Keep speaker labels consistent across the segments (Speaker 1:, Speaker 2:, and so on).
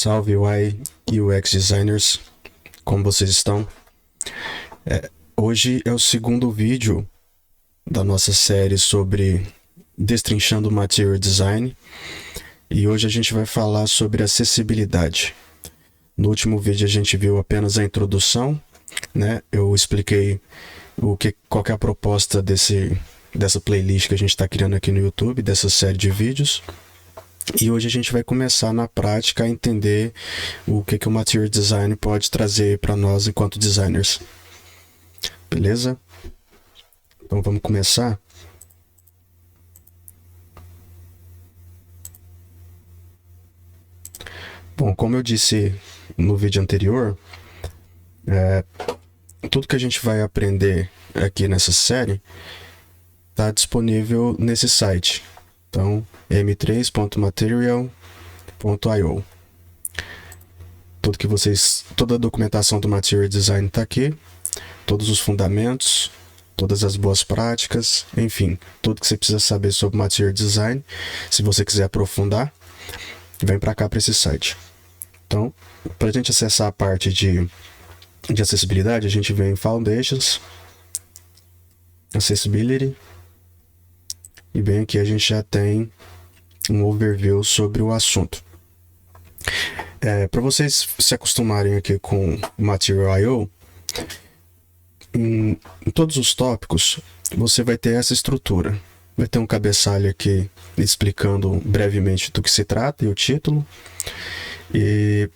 Speaker 1: Salve UI e UX Designers, como vocês estão? Hoje é o segundo vídeo da nossa série sobre destrinchando Material Design e hoje a gente vai falar sobre acessibilidade. No último vídeo a gente viu apenas a introdução, né? Eu expliquei qual que é a proposta dessa playlist que a gente está criando aqui no YouTube, dessa série de vídeos. E hoje a gente vai começar na prática a entender o que o Material Design pode trazer para nós enquanto designers. Beleza? Então vamos começar? Bom, como eu disse no vídeo anterior, tudo que a gente vai aprender aqui nessa série está disponível nesse site. Então, m3.material.io. Toda a documentação do Material Design está aqui, todos os fundamentos, todas as boas práticas, enfim, tudo que você precisa saber sobre Material Design. Se você quiser aprofundar, vem para cá, para esse site. Então, para a gente acessar a parte de acessibilidade, a gente vem em Foundations, Accessibility, e bem aqui a gente já tem um overview sobre o assunto. Para vocês se acostumarem aqui com Material.io, em todos os tópicos você vai ter essa estrutura. Vai ter um cabeçalho aqui explicando brevemente do que se trata e o título. E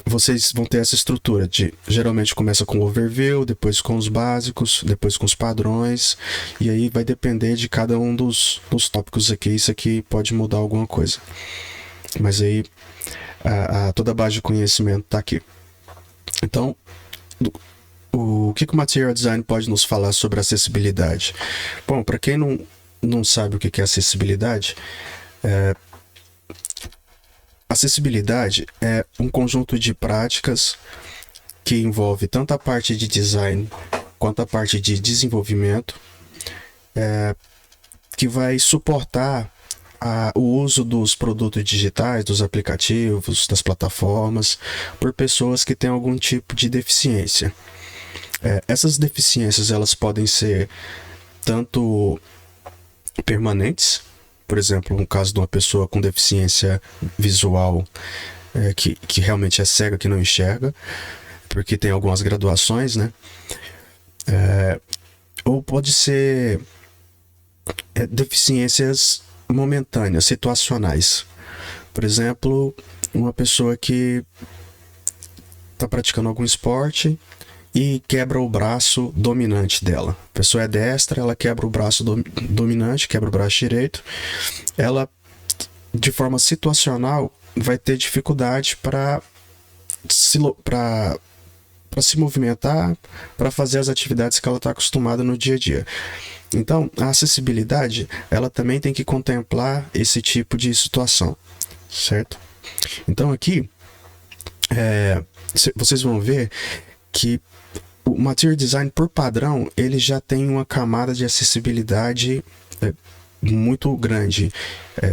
Speaker 1: vocês vão ter essa estrutura geralmente começa com o overview, depois com os básicos, depois com os padrões, e aí vai depender de cada um dos tópicos aqui. Isso aqui pode mudar alguma coisa, mas aí toda a base de conhecimento está aqui. Então, o que o Material Design pode nos falar sobre acessibilidade? Bom, para quem não sabe o que é acessibilidade, acessibilidade é um conjunto de práticas que envolve tanto a parte de design quanto a parte de desenvolvimento, que vai suportar o uso dos produtos digitais, dos aplicativos, das plataformas, por pessoas que têm algum tipo de deficiência. Essas deficiências elas podem ser tanto permanentes, por exemplo, no caso de uma pessoa com deficiência visual, que realmente é cega, que não enxerga, porque tem algumas graduações, né? Ou pode ser deficiências momentâneas, situacionais. Por exemplo, uma pessoa que está praticando algum esporte e quebra o braço dominante dela. A pessoa é destra, ela quebra o braço dominante, quebra o braço direito. Ela, de forma situacional, vai ter dificuldade para se movimentar, para fazer as atividades que ela está acostumada no dia a dia. Então, a acessibilidade, ela também tem que contemplar esse tipo de situação, certo? Então, aqui, vocês vão ver que o Material Design, por padrão, ele já tem uma camada de acessibilidade muito grande.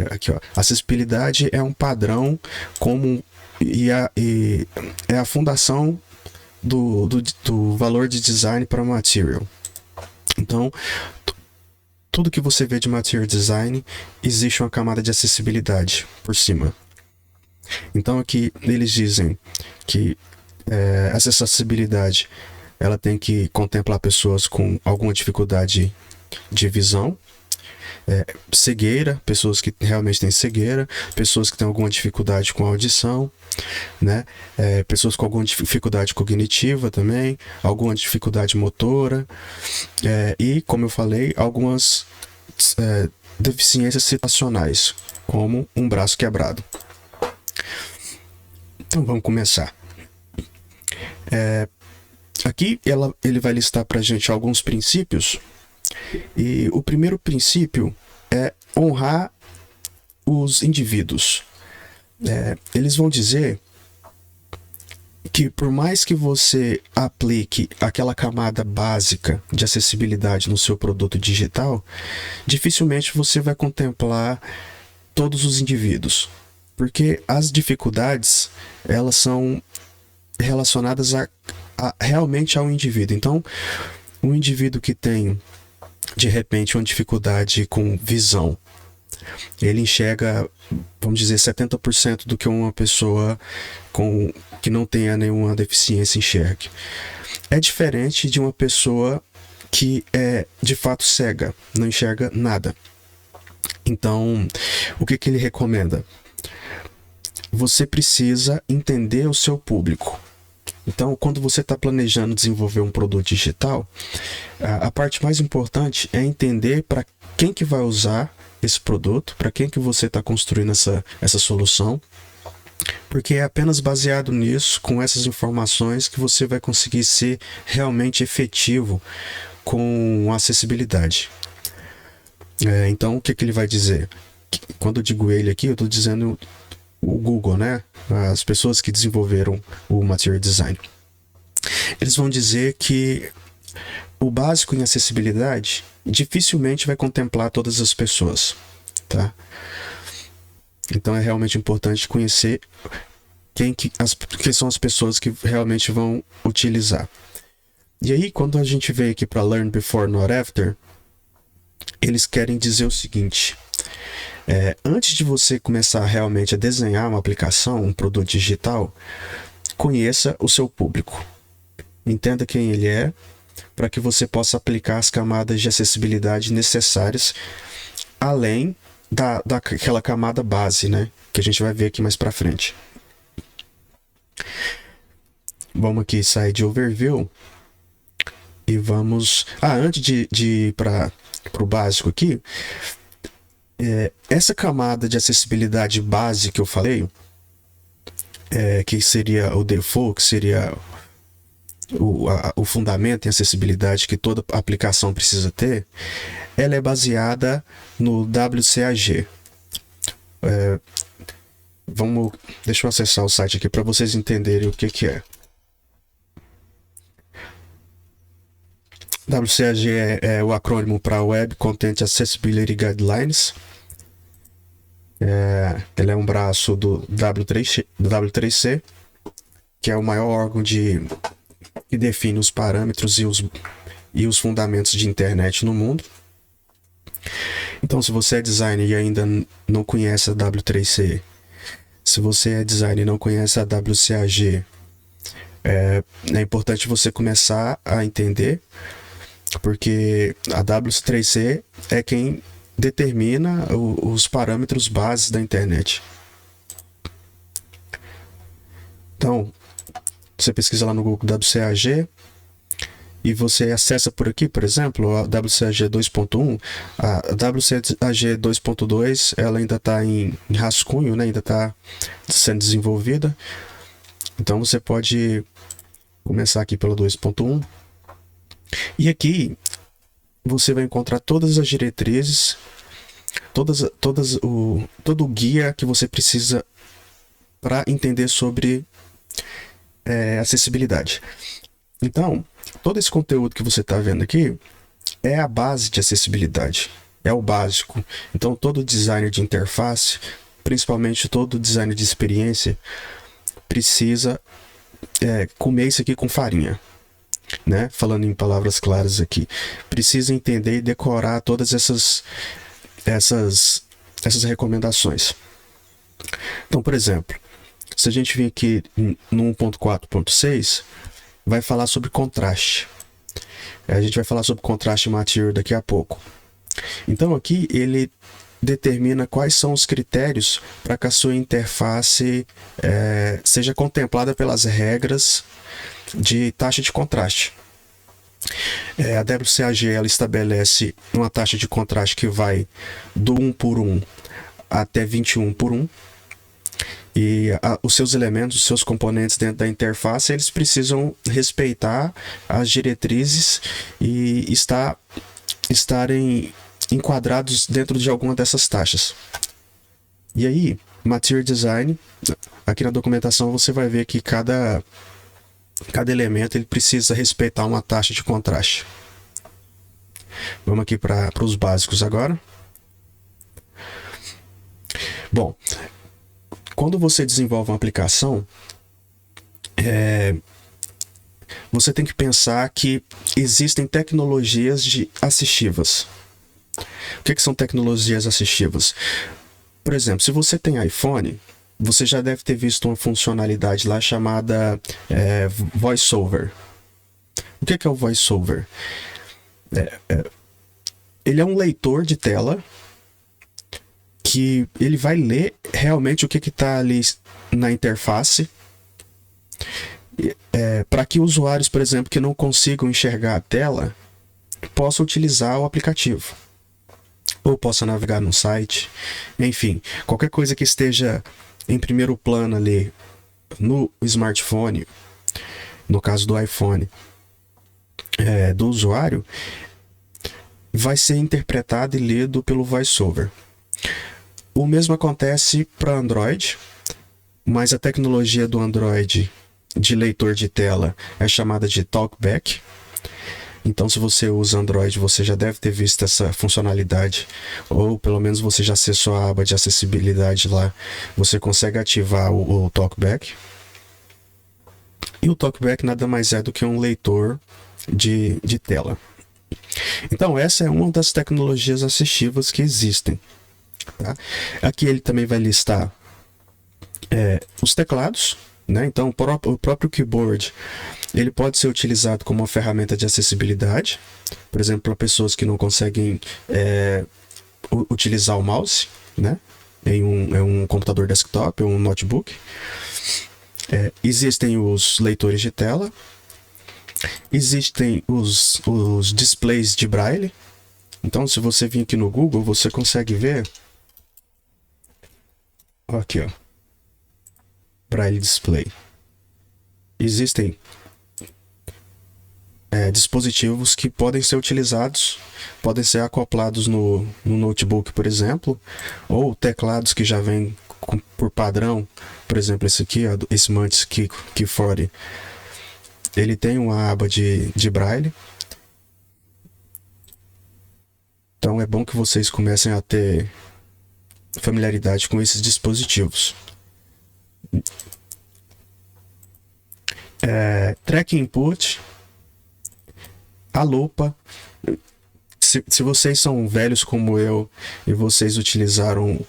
Speaker 1: Aqui, ó, acessibilidade é um padrão comum e é a fundação do valor de design para Material. Então, tudo que você vê de Material Design, existe uma camada de acessibilidade por cima. Então, aqui eles dizem que essa acessibilidade ela tem que contemplar pessoas com alguma dificuldade de visão, cegueira, pessoas que realmente têm cegueira, pessoas que têm alguma dificuldade com audição, né? Pessoas com alguma dificuldade cognitiva também, alguma dificuldade motora, e, como eu falei, algumas deficiências situacionais, como um braço quebrado. Então vamos começar. Aqui ele vai listar para a gente alguns princípios, e o primeiro princípio é honrar os indivíduos. Eles vão dizer que por mais que você aplique aquela camada básica de acessibilidade no seu produto digital, dificilmente você vai contemplar todos os indivíduos. Porque as dificuldades, elas são relacionadas realmente ao indivíduo. Então, um indivíduo que tem, de repente, uma dificuldade com visão, ele enxerga, vamos dizer, 70% do que uma pessoa que não tenha nenhuma deficiência enxergue. É diferente de uma pessoa que é, de fato, cega, não enxerga nada. Então, o que ele recomenda? Você precisa entender o seu público. Então, quando você está planejando desenvolver um produto digital, a parte mais importante é entender para quem que vai usar esse produto, para quem que você está construindo essa solução, porque é apenas baseado nisso, com essas informações, que você vai conseguir ser realmente efetivo com acessibilidade. Então, o que ele vai dizer? Quando eu digo ele aqui, eu estou dizendo o Google, né? As pessoas que desenvolveram o Material Design. Eles vão dizer que o básico em acessibilidade dificilmente vai contemplar todas as pessoas, tá? Então é realmente importante conhecer quem são as pessoas que realmente vão utilizar. E aí, quando a gente veio aqui para Learn Before Not After, eles querem dizer o seguinte: antes de você começar realmente a desenhar uma aplicação, um produto digital, conheça o seu público. Entenda quem ele é, para que você possa aplicar as camadas de acessibilidade necessárias, além daquela camada base, né? Que a gente vai ver aqui mais para frente. Vamos aqui sair de Overview e vamos... antes de ir para o básico aqui, essa camada de acessibilidade base que eu falei, que seria o default, que seria o fundamento em acessibilidade que toda aplicação precisa ter, ela é baseada no WCAG. Deixa eu acessar o site aqui para vocês entenderem o que é. WCAG é o acrônimo para Web Content Accessibility Guidelines. Ele é um braço do W3C, que é o maior órgão que define os parâmetros e os fundamentos de internet no mundo. Então, se você é designer e ainda não conhece a W3C, se você é designer e não conhece a WCAG, é importante você começar a entender, porque a W3C é quem determina os parâmetros bases da internet. Então, você pesquisa lá no Google WCAG e você acessa por aqui, por exemplo, a WCAG 2.1. A WCAG 2.2 ela ainda está em rascunho, né? Ainda está sendo desenvolvida. Então você pode começar aqui pela 2.1. E aqui você vai encontrar todas as diretrizes, todo o guia que você precisa para entender sobre acessibilidade. Então, todo esse conteúdo que você está vendo aqui é a base de acessibilidade, é o básico. Então, todo designer de interface, principalmente todo designer de experiência, precisa comer isso aqui com farinha, né? Falando em palavras claras aqui, precisa entender e decorar todas essas recomendações. Então, por exemplo, se a gente vir aqui no 1.4.6, vai falar sobre contraste. A gente vai falar sobre contraste material daqui a pouco. Então aqui ele determina quais são os critérios para que a sua interface seja contemplada pelas regras de taxa de contraste. A WCAG ela estabelece uma taxa de contraste que vai do 1:1 até 21:1. E os seus elementos, os seus componentes dentro da interface, eles precisam respeitar as diretrizes e estarem enquadrados dentro de alguma dessas taxas. E aí, Material Design, aqui na documentação você vai ver que cada elemento ele precisa respeitar uma taxa de contraste. Vamos aqui para os básicos agora. Bom, quando você desenvolve uma aplicação, você tem que pensar que existem tecnologias assistivas. O que são tecnologias assistivas? Por exemplo, se você tem iPhone, você já deve ter visto uma funcionalidade lá chamada VoiceOver. O que é o VoiceOver? Ele é um leitor de tela que ele vai ler realmente o que está ali na interface, para que usuários, por exemplo, que não consigam enxergar a tela, possam utilizar o aplicativo. Ou possa navegar no site, enfim, qualquer coisa que esteja em primeiro plano ali no smartphone, no caso do iPhone, do usuário, vai ser interpretado e lido pelo VoiceOver. O mesmo acontece para Android, mas a tecnologia do Android de leitor de tela é chamada de TalkBack. Então, se você usa Android, você já deve ter visto essa funcionalidade, ou pelo menos você já acessou a aba de acessibilidade lá. Você consegue ativar o TalkBack. E o TalkBack nada mais é do que um leitor de tela. Então, essa é uma das tecnologias assistivas que existem. Tá? Aqui ele também vai listar os teclados, né? Então, o próprio keyboard ele pode ser utilizado como uma ferramenta de acessibilidade, por exemplo, para pessoas que não conseguem utilizar o mouse, né? Em um computador desktop ou um notebook. Existem os leitores de tela, existem os displays de braille. Então, se você vir aqui no Google, você consegue ver aqui, ó, Braille Display. Existem dispositivos que podem ser utilizados, podem ser acoplados no notebook, por exemplo, ou teclados que já vêm por padrão. Por exemplo, esse aqui, esse Mantis Key40, ele tem uma aba de braille. Então é bom que vocês comecem a ter familiaridade com esses dispositivos. Track Input, a lupa. Se vocês são velhos como eu e vocês utilizaram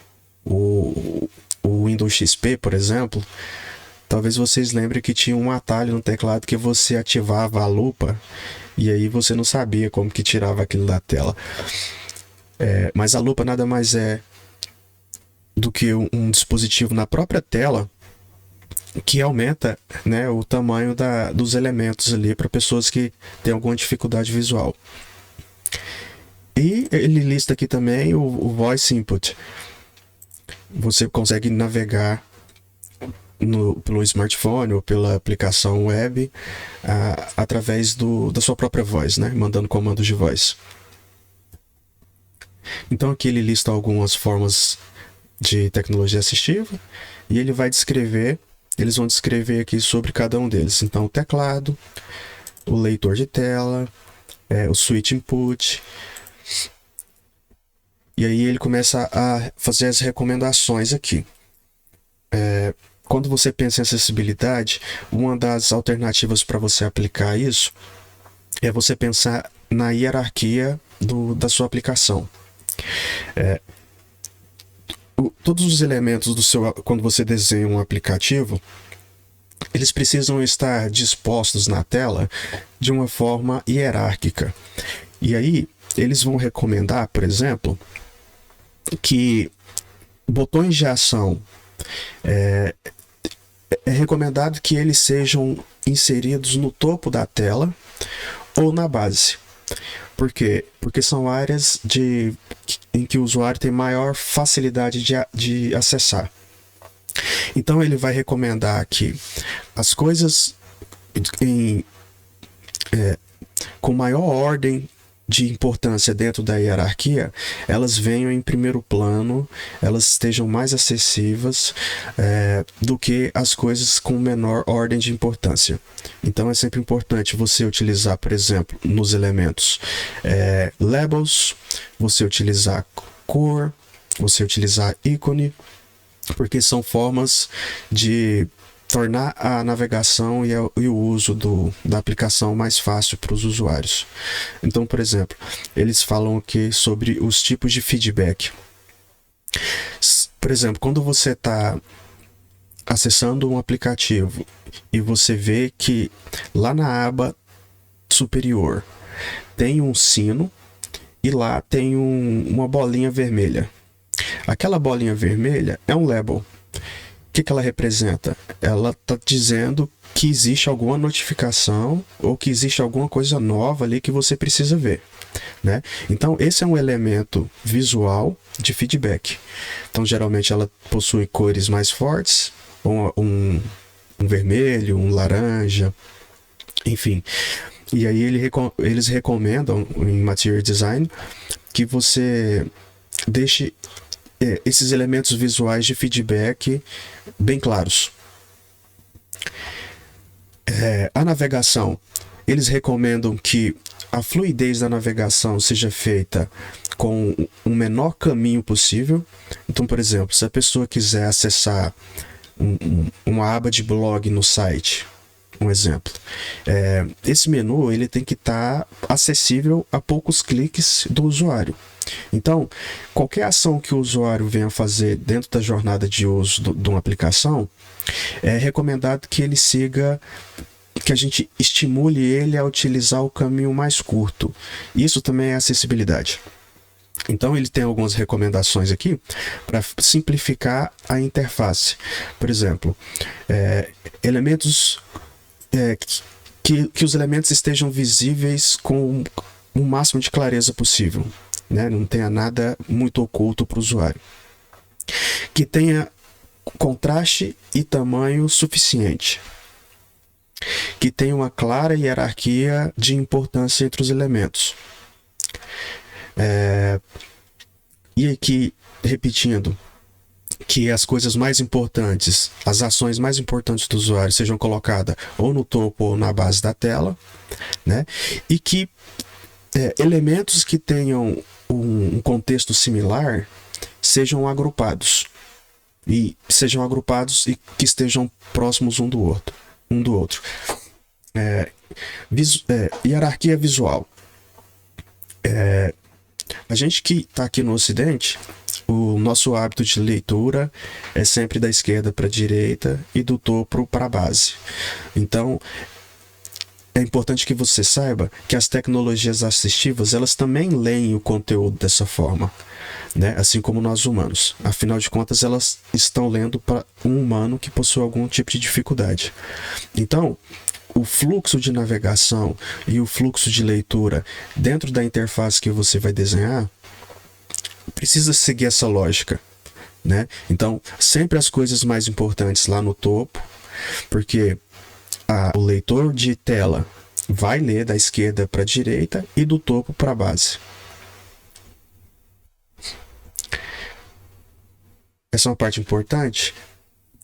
Speaker 1: o Windows XP, por exemplo, talvez vocês lembrem que tinha um atalho no teclado que você ativava a lupa e aí você não sabia como que tirava aquilo da tela. Mas a lupa nada mais é do que um dispositivo na própria tela que aumenta, né, o tamanho dos elementos ali para pessoas que têm alguma dificuldade visual. E ele lista aqui também o Voice Input. Você consegue navegar pelo smartphone ou pela aplicação web através da sua própria voz, né, mandando comandos de voz. Então aqui ele lista algumas formas de tecnologia assistiva e ele vai descrever, eles vão descrever aqui sobre cada um deles. Então o teclado, o leitor de tela, o switch input. E aí ele começa a fazer as recomendações aqui. Quando você pensa em acessibilidade, uma das alternativas para você aplicar isso é você pensar na hierarquia da sua aplicação. Todos os elementos quando você desenha um aplicativo, eles precisam estar dispostos na tela de uma forma hierárquica. E aí eles vão recomendar, por exemplo, que botões de ação é recomendado que eles sejam inseridos no topo da tela ou na base. Por quê? Porque são áreas em que o usuário tem maior facilidade de acessar. Então ele vai recomendar que as coisas com maior ordem de importância dentro da hierarquia, elas venham em primeiro plano, elas estejam mais acessíveis do que as coisas com menor ordem de importância. Então é sempre importante você utilizar, por exemplo, nos elementos labels, você utilizar cor, você utilizar ícone, porque são formas de tornar a navegação e o uso da aplicação mais fácil para os usuários. Então, por exemplo, eles falam aqui sobre os tipos de feedback. Por exemplo, quando você está acessando um aplicativo e você vê que lá na aba superior tem um sino e lá tem uma bolinha vermelha. Aquela bolinha vermelha é um label. O que ela representa? Ela está dizendo que existe alguma notificação ou que existe alguma coisa nova ali que você precisa ver, né? Então, esse é um elemento visual de feedback. Então, geralmente ela possui cores mais fortes, um vermelho, um laranja, enfim. E aí eles recomendam em Material Design que você deixe esses elementos visuais de feedback bem claros. A navegação, eles recomendam que a fluidez da navegação seja feita com o menor caminho possível. Então, por exemplo, se a pessoa quiser acessar uma aba de blog no site, um exemplo, esse menu ele tem que estar acessível a poucos cliques do usuário. Então, qualquer ação que o usuário venha fazer dentro da jornada de uso de uma aplicação, é recomendado que ele siga, que a gente estimule ele a utilizar o caminho mais curto. Isso também é acessibilidade. Então, ele tem algumas recomendações aqui para simplificar a interface. Por exemplo, elementos que os elementos estejam visíveis com o máximo de clareza possível, né? Não tenha nada muito oculto para o usuário. Que tenha contraste e tamanho suficiente. Que tenha uma clara hierarquia de importância entre os elementos. E aqui, repetindo, que as coisas mais importantes, as ações mais importantes do usuário sejam colocadas ou no topo ou na base da tela, né? E que elementos que tenham um contexto similar sejam agrupados e que estejam próximos um do outro. Hierarquia visual. A gente que está aqui no Ocidente, o nosso hábito de leitura é sempre da esquerda para a direita e do topo para a base. Então, é importante que você saiba que as tecnologias assistivas, elas também leem o conteúdo dessa forma, né? Assim como nós humanos. Afinal de contas, elas estão lendo para um humano que possui algum tipo de dificuldade. Então, o fluxo de navegação e o fluxo de leitura dentro da interface que você vai desenhar precisa seguir essa lógica, né? Então, sempre as coisas mais importantes lá no topo, porque o leitor de tela vai ler da esquerda para a direita e do topo para a base. Essa é uma parte importante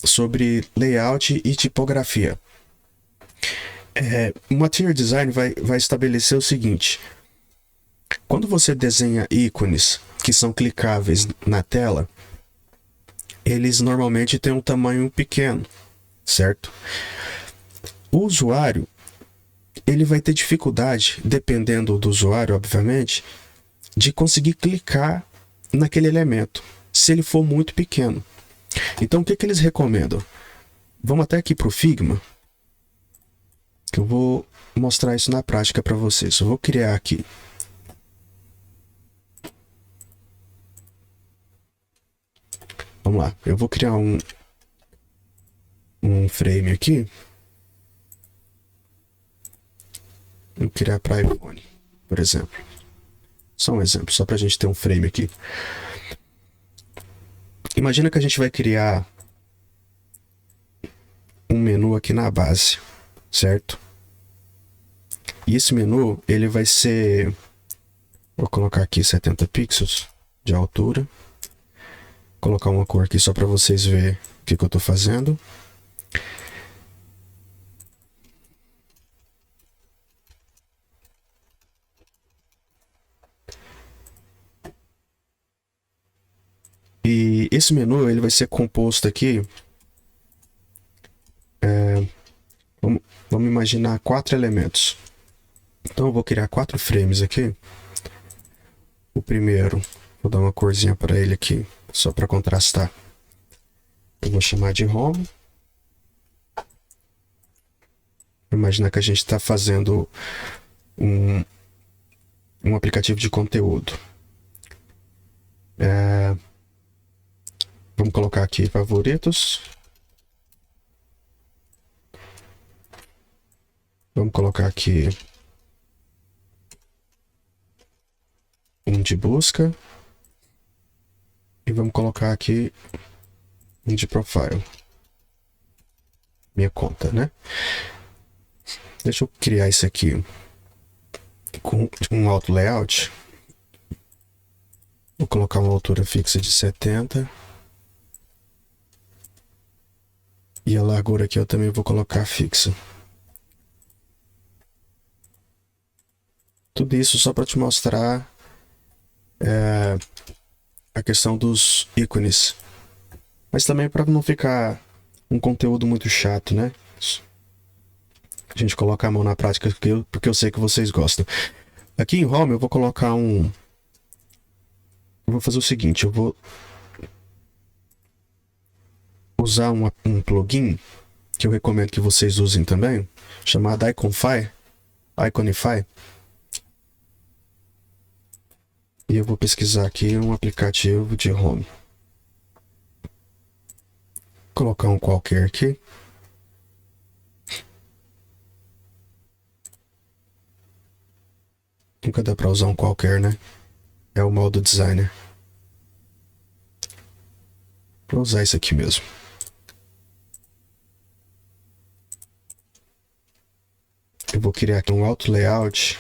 Speaker 1: sobre layout e tipografia. O Material Design vai estabelecer o seguinte: quando você desenha ícones que são clicáveis na tela, eles normalmente têm um tamanho pequeno, certo? O usuário, ele vai ter dificuldade, dependendo do usuário, obviamente, de conseguir clicar naquele elemento, se ele for muito pequeno. Então, o que eles recomendam? Vamos até aqui para o Figma, que eu vou mostrar isso na prática para vocês. Eu vou criar aqui. Vamos lá, eu vou criar um frame aqui. Eu vou criar para iPhone, por exemplo. Só um exemplo, só para a gente ter um frame aqui. Imagina que a gente vai criar um menu aqui na base, certo? E esse menu, ele vai ser... Vou colocar aqui 70 pixels de altura. Vou colocar uma cor aqui só para vocês verem o que eu estou fazendo. E esse menu ele vai ser composto aqui. Vamos imaginar 4 elementos. Então eu vou criar 4 frames aqui. O primeiro, vou dar uma corzinha para ele aqui, só para contrastar. Eu vou chamar de home. Imaginar que a gente está fazendo um aplicativo de conteúdo. Vamos colocar aqui favoritos. Vamos colocar aqui um de busca. E vamos colocar aqui um de profile. Minha conta, né? Deixa eu criar isso aqui com um auto layout. Vou colocar uma altura fixa de 70. E a largura aqui eu também vou colocar fixa. Tudo isso só para te mostrar a questão dos ícones. Mas também para não ficar um conteúdo muito chato, né? A gente coloca a mão na prática porque eu sei que vocês gostam. Aqui em Home eu vou colocar eu vou fazer o seguinte, eu vou usar um plugin que eu recomendo que vocês usem também, chamado Iconify. E eu vou pesquisar aqui um aplicativo de Home. Colocar um qualquer aqui. Nunca dá para usar um qualquer, né? É o modo designer. Vou usar isso aqui mesmo. Eu vou criar aqui um auto layout.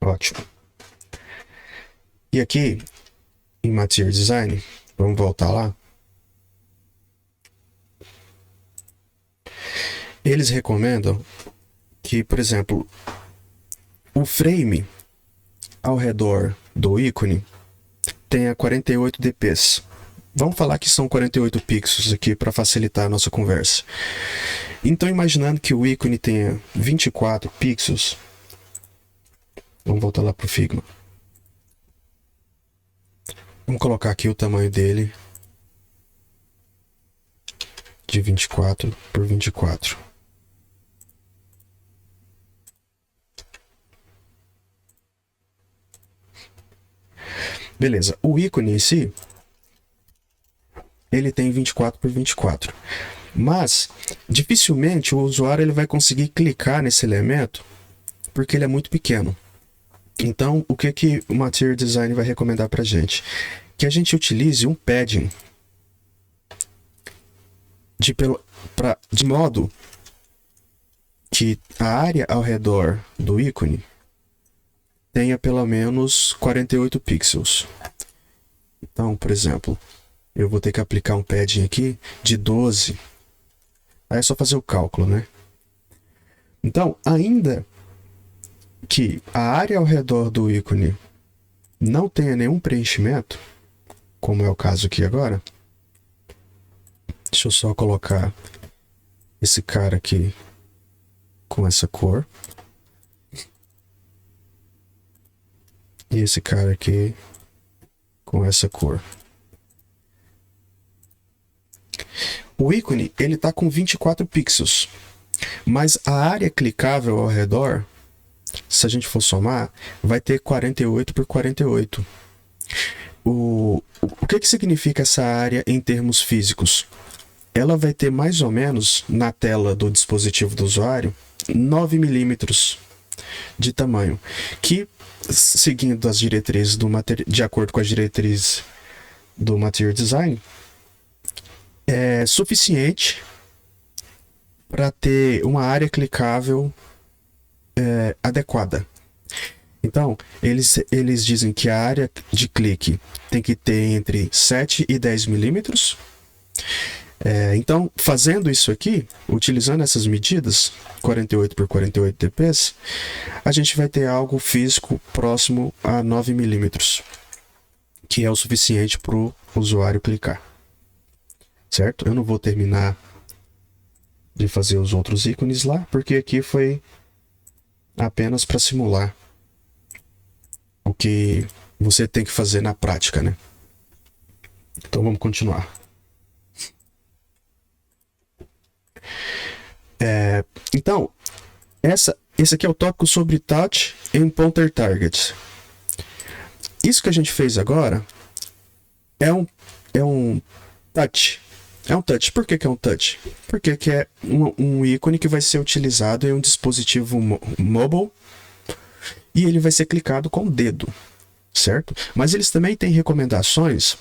Speaker 1: Ótimo. E aqui, em Material Design, vamos voltar lá. Eles recomendam que, por exemplo, o frame ao redor do ícone tenha 48 dps. Vamos falar que são 48 pixels aqui para facilitar a nossa conversa. Então, imaginando que o ícone tenha 24 pixels, vamos voltar lá para o Figma. Vamos colocar aqui o tamanho dele de 24 por 24. Beleza, o ícone em si, ele tem 24 por 24. Mas, dificilmente o usuário ele vai conseguir clicar nesse elemento porque ele é muito pequeno. Então, o que o Material Design vai recomendar para a gente? Que a gente utilize um padding de modo que a área ao redor do ícone tenha pelo menos 48 pixels. Então, por exemplo, eu vou ter que aplicar um padding aqui de 12. Aí é só fazer o cálculo, né? Então, ainda que a área ao redor do ícone não tenha nenhum preenchimento, como é o caso aqui agora, deixa eu só colocar esse cara aqui com essa cor. E esse cara aqui com essa cor. O ícone, ele tá com 24 pixels. Mas a área clicável ao redor, se a gente for somar, vai ter 48 por 48. O que significa essa área em termos físicos? Ela vai ter mais ou menos, na tela do dispositivo do usuário, 9 milímetros de tamanho, que, seguindo as diretrizes de acordo com as diretrizes do Material Design, é suficiente para ter uma área clicável adequada. Então, eles dizem que a área de clique tem que ter entre 7 e 10 milímetros. Então, fazendo isso aqui, utilizando essas medidas, 48 por 48 dps, a gente vai ter algo físico próximo a 9 milímetros, que é o suficiente para o usuário clicar. Certo? Eu não vou terminar de fazer os outros ícones lá, porque aqui foi apenas para simular o que você tem que fazer na prática, né? Então vamos continuar. Então, esse aqui é o tópico sobre touch em pointer targets. Isso que a gente fez agora é um touch. É um touch. Por que é um touch? Porque que é um ícone que vai ser utilizado em um dispositivo mobile e ele vai ser clicado com o dedo, certo? Mas eles também têm recomendações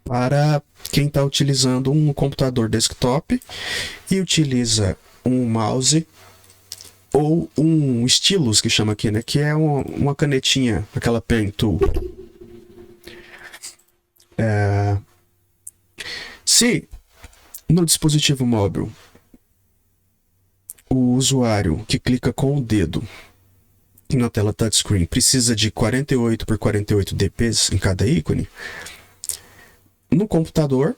Speaker 1: para quem está utilizando um computador desktop e utiliza um mouse ou um stylus, que chama aqui, né? Que é uma canetinha, aquela pen tool. Se no dispositivo móvel o usuário que clica com o dedo na tela touchscreen precisa de 48 por 48 dps em cada ícone, no computador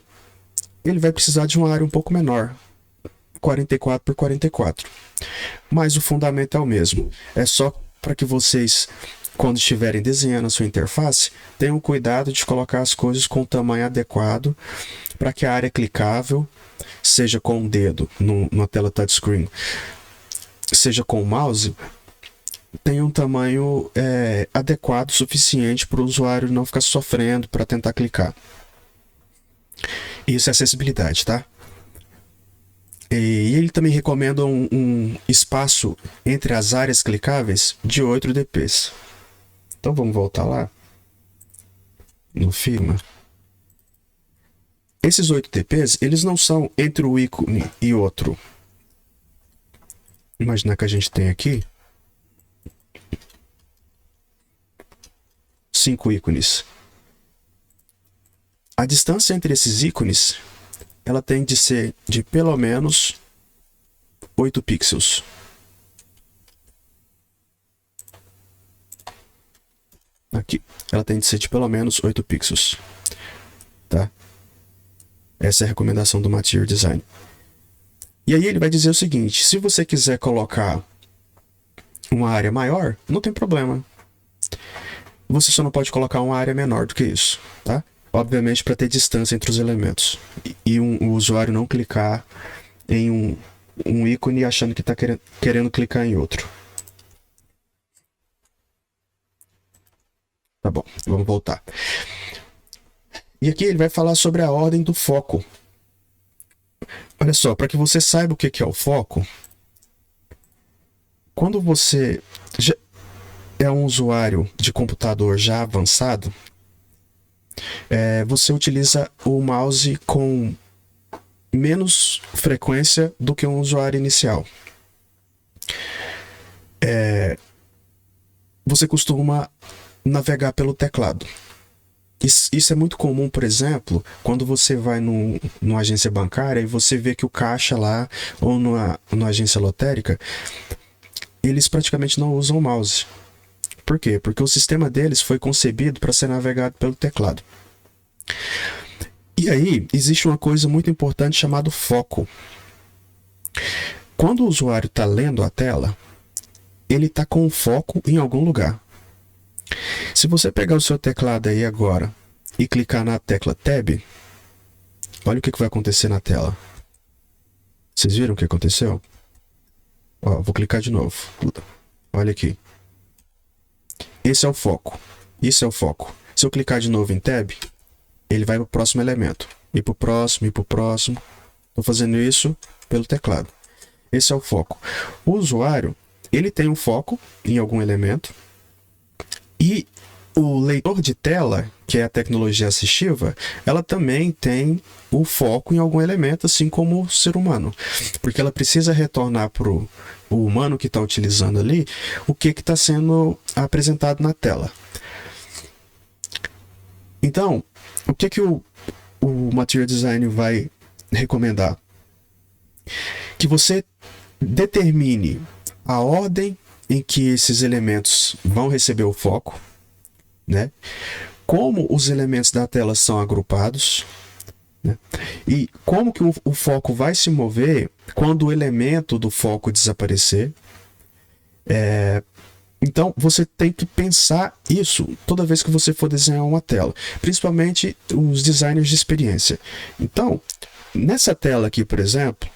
Speaker 1: ele vai precisar de uma área um pouco menor, 44 por 44. Mas o fundamento é o mesmo. É só para que vocês, quando estiverem desenhando a sua interface, tenham cuidado de colocar as coisas com o tamanho adequado para que a área clicável, seja com o dedo na tela touchscreen, seja com o mouse, tenha um tamanho adequado, suficiente para o usuário não ficar sofrendo para tentar clicar. Isso é acessibilidade, tá? E ele também recomenda um espaço entre as áreas clicáveis de 8 dps. Então vamos voltar lá no Figma. Esses 8 dps, eles não são entre o ícone e outro. Imaginar que a gente tem aqui 5 ícones. A distância entre esses ícones, ela tem de ser de pelo menos 8 pixels. Aqui, ela tem de ser de pelo menos 8 pixels. Tá? Essa é a recomendação do Material Design. E aí ele vai dizer o seguinte: se você quiser colocar uma área maior, não tem problema. Você só não pode colocar uma área menor do que isso, tá? Obviamente para ter distância entre os elementos e o usuário não clicar em um ícone achando que está querendo clicar em outro. Tá bom, vamos voltar. E aqui ele vai falar sobre a ordem do foco. Olha só, para que você saiba o que é o foco, quando você já é um usuário de computador já avançado, você utiliza o mouse com menos frequência do que um usuário inicial. Você costuma navegar pelo teclado. Isso é muito comum, por exemplo, quando você vai numa agência bancária e você vê que o caixa lá, ou numa agência lotérica, eles praticamente não usam o mouse. Por quê? Porque o sistema deles foi concebido para ser navegado pelo teclado. E aí, existe uma coisa muito importante chamada foco. Quando o usuário está lendo a tela, ele está com o foco em algum lugar. Se você pegar o seu teclado aí agora e clicar na tecla Tab, olha o que vai acontecer na tela. Vocês viram o que aconteceu? Ó, vou clicar de novo. Olha aqui. Esse é o foco. Isso é o foco. Se eu clicar de novo em Tab, ele vai para o próximo elemento. E para o próximo, e para o próximo. Estou fazendo isso pelo teclado. Esse é o foco. O usuário, ele tem um foco em algum elemento. E o leitor de tela, que é a tecnologia assistiva, ela também tem o foco em algum elemento, assim como o ser humano. Porque ela precisa retornar para o humano que está utilizando ali o que está sendo apresentado na tela. Então, o que o Material Design vai recomendar que você determine a ordem em que esses elementos vão receber o foco, né? Como os elementos da tela são agrupados, né? E como que o foco vai se mover quando o elemento do foco desaparecer. Então você tem que pensar isso toda vez que você for desenhar uma tela, principalmente os designers de experiência. Então, nessa tela aqui, por exemplo,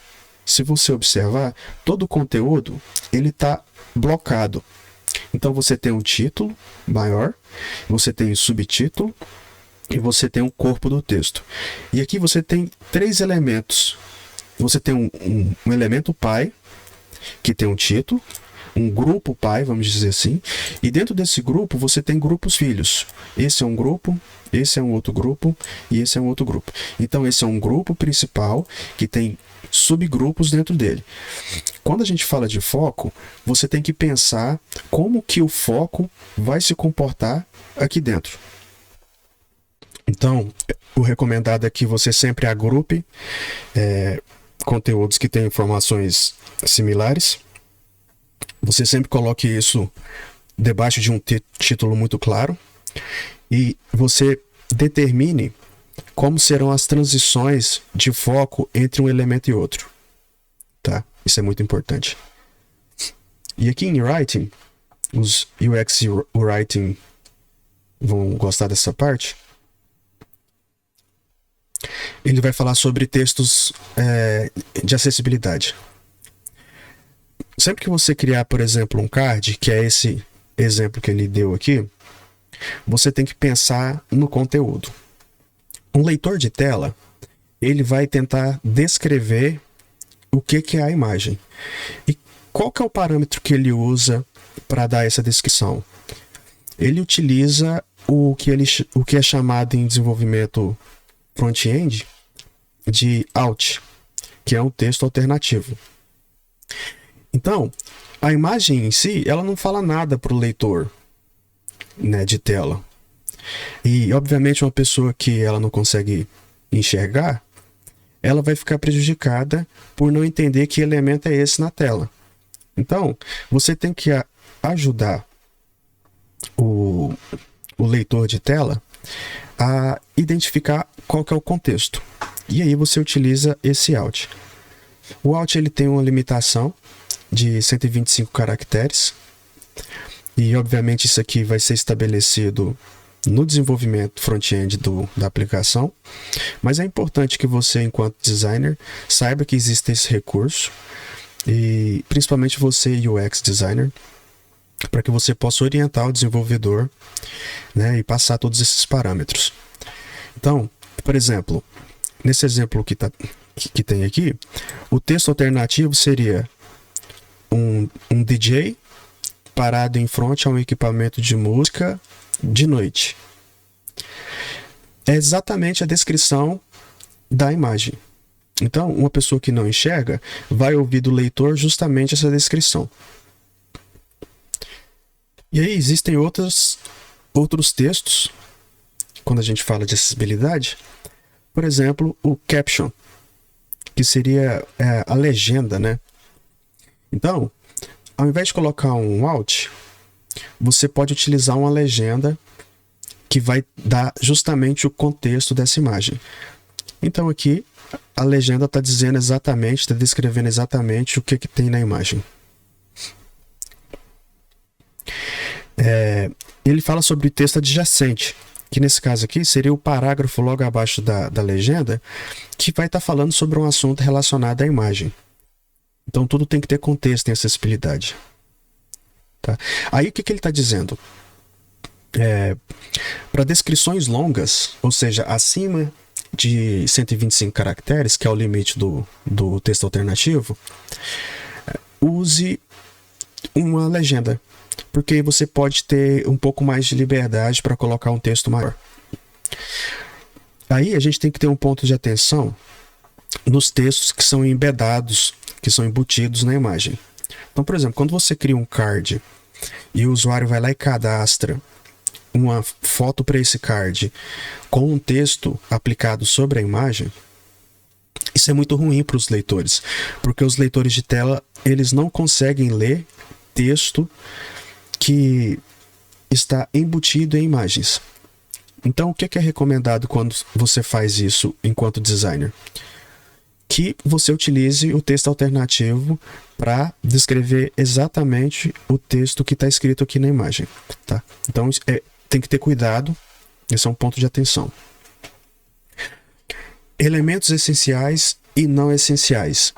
Speaker 1: se você observar, todo o conteúdo ele está blocado. Então você tem um título maior, você tem um subtítulo e você tem um corpo do texto. E aqui você tem três elementos. Você tem um elemento pai, que tem um título, um grupo pai, vamos dizer assim, e dentro desse grupo você tem grupos filhos. Esse é um grupo, esse é um outro grupo e esse é um outro grupo. Então esse é um grupo principal que tem subgrupos dentro dele. Quando a gente fala de foco, você tem que pensar como que o foco vai se comportar aqui dentro. Então, o recomendado é que você sempre agrupe conteúdos que têm informações similares. Você sempre coloque isso debaixo de um título muito claro e você determine como serão as transições de foco entre um elemento e outro, tá? Isso é muito importante. E aqui em Writing, os UX e o Writing vão gostar dessa parte. Ele vai falar sobre textos de acessibilidade. Sempre que você criar, por exemplo, um card, que é esse exemplo que ele deu aqui, você tem que pensar no conteúdo. Um leitor de tela, ele vai tentar descrever o que é a imagem. E qual que é o parâmetro que ele usa para dar essa descrição? Ele utiliza o que é chamado em desenvolvimento front-end de alt, que é um texto alternativo. Então, a imagem em si, ela não fala nada para o leitor, né, de tela. E, obviamente, uma pessoa que ela não consegue enxergar, ela vai ficar prejudicada por não entender que elemento é esse na tela. Então, você tem que ajudar o leitor de tela a identificar qual que é o contexto. E aí você utiliza esse alt. O alt ele tem uma limitação de 125 caracteres. E, obviamente, isso aqui vai ser estabelecido no desenvolvimento front-end da aplicação. Mas é importante que você, enquanto designer, saiba que existe esse recurso. E, principalmente você, UX designer, para que você possa orientar o desenvolvedor, né, e passar todos esses parâmetros. Então, por exemplo, nesse exemplo que tem aqui, o texto alternativo seria um DJ parado em frente a um equipamento de música de noite. É exatamente a descrição da imagem. Então, uma pessoa que não enxerga vai ouvir do leitor justamente essa descrição. E aí existem outros textos, quando a gente fala de acessibilidade, por exemplo, o caption, que seria a legenda, né? Então, ao invés de colocar um alt, você pode utilizar uma legenda que vai dar justamente o contexto dessa imagem. Então aqui, a legenda está dizendo exatamente, está descrevendo exatamente o que tem na imagem. Ele fala sobre texto adjacente, que nesse caso aqui seria o parágrafo logo abaixo da legenda, que vai estar falando sobre um assunto relacionado à imagem. Então tudo tem que ter contexto em acessibilidade. Tá? Aí o que ele está dizendo? Para descrições longas, ou seja, acima de 125 caracteres, que é o limite do texto alternativo, use uma legenda, porque você pode ter um pouco mais de liberdade para colocar um texto maior. Aí a gente tem que ter um ponto de atenção nos textos que são embedados, que são embutidos na imagem. Então, por exemplo, quando você cria um card e o usuário vai lá e cadastra uma foto para esse card com um texto aplicado sobre a imagem, Isso é muito ruim para os leitores, porque os leitores de tela, eles não conseguem ler texto que está embutido em imagens. Então, o que é recomendado quando você faz isso enquanto designer? Que você utilize o texto alternativo para descrever exatamente o texto que está escrito aqui na imagem, tá? Então, tem que ter cuidado, esse é um ponto de atenção. Elementos essenciais e não essenciais.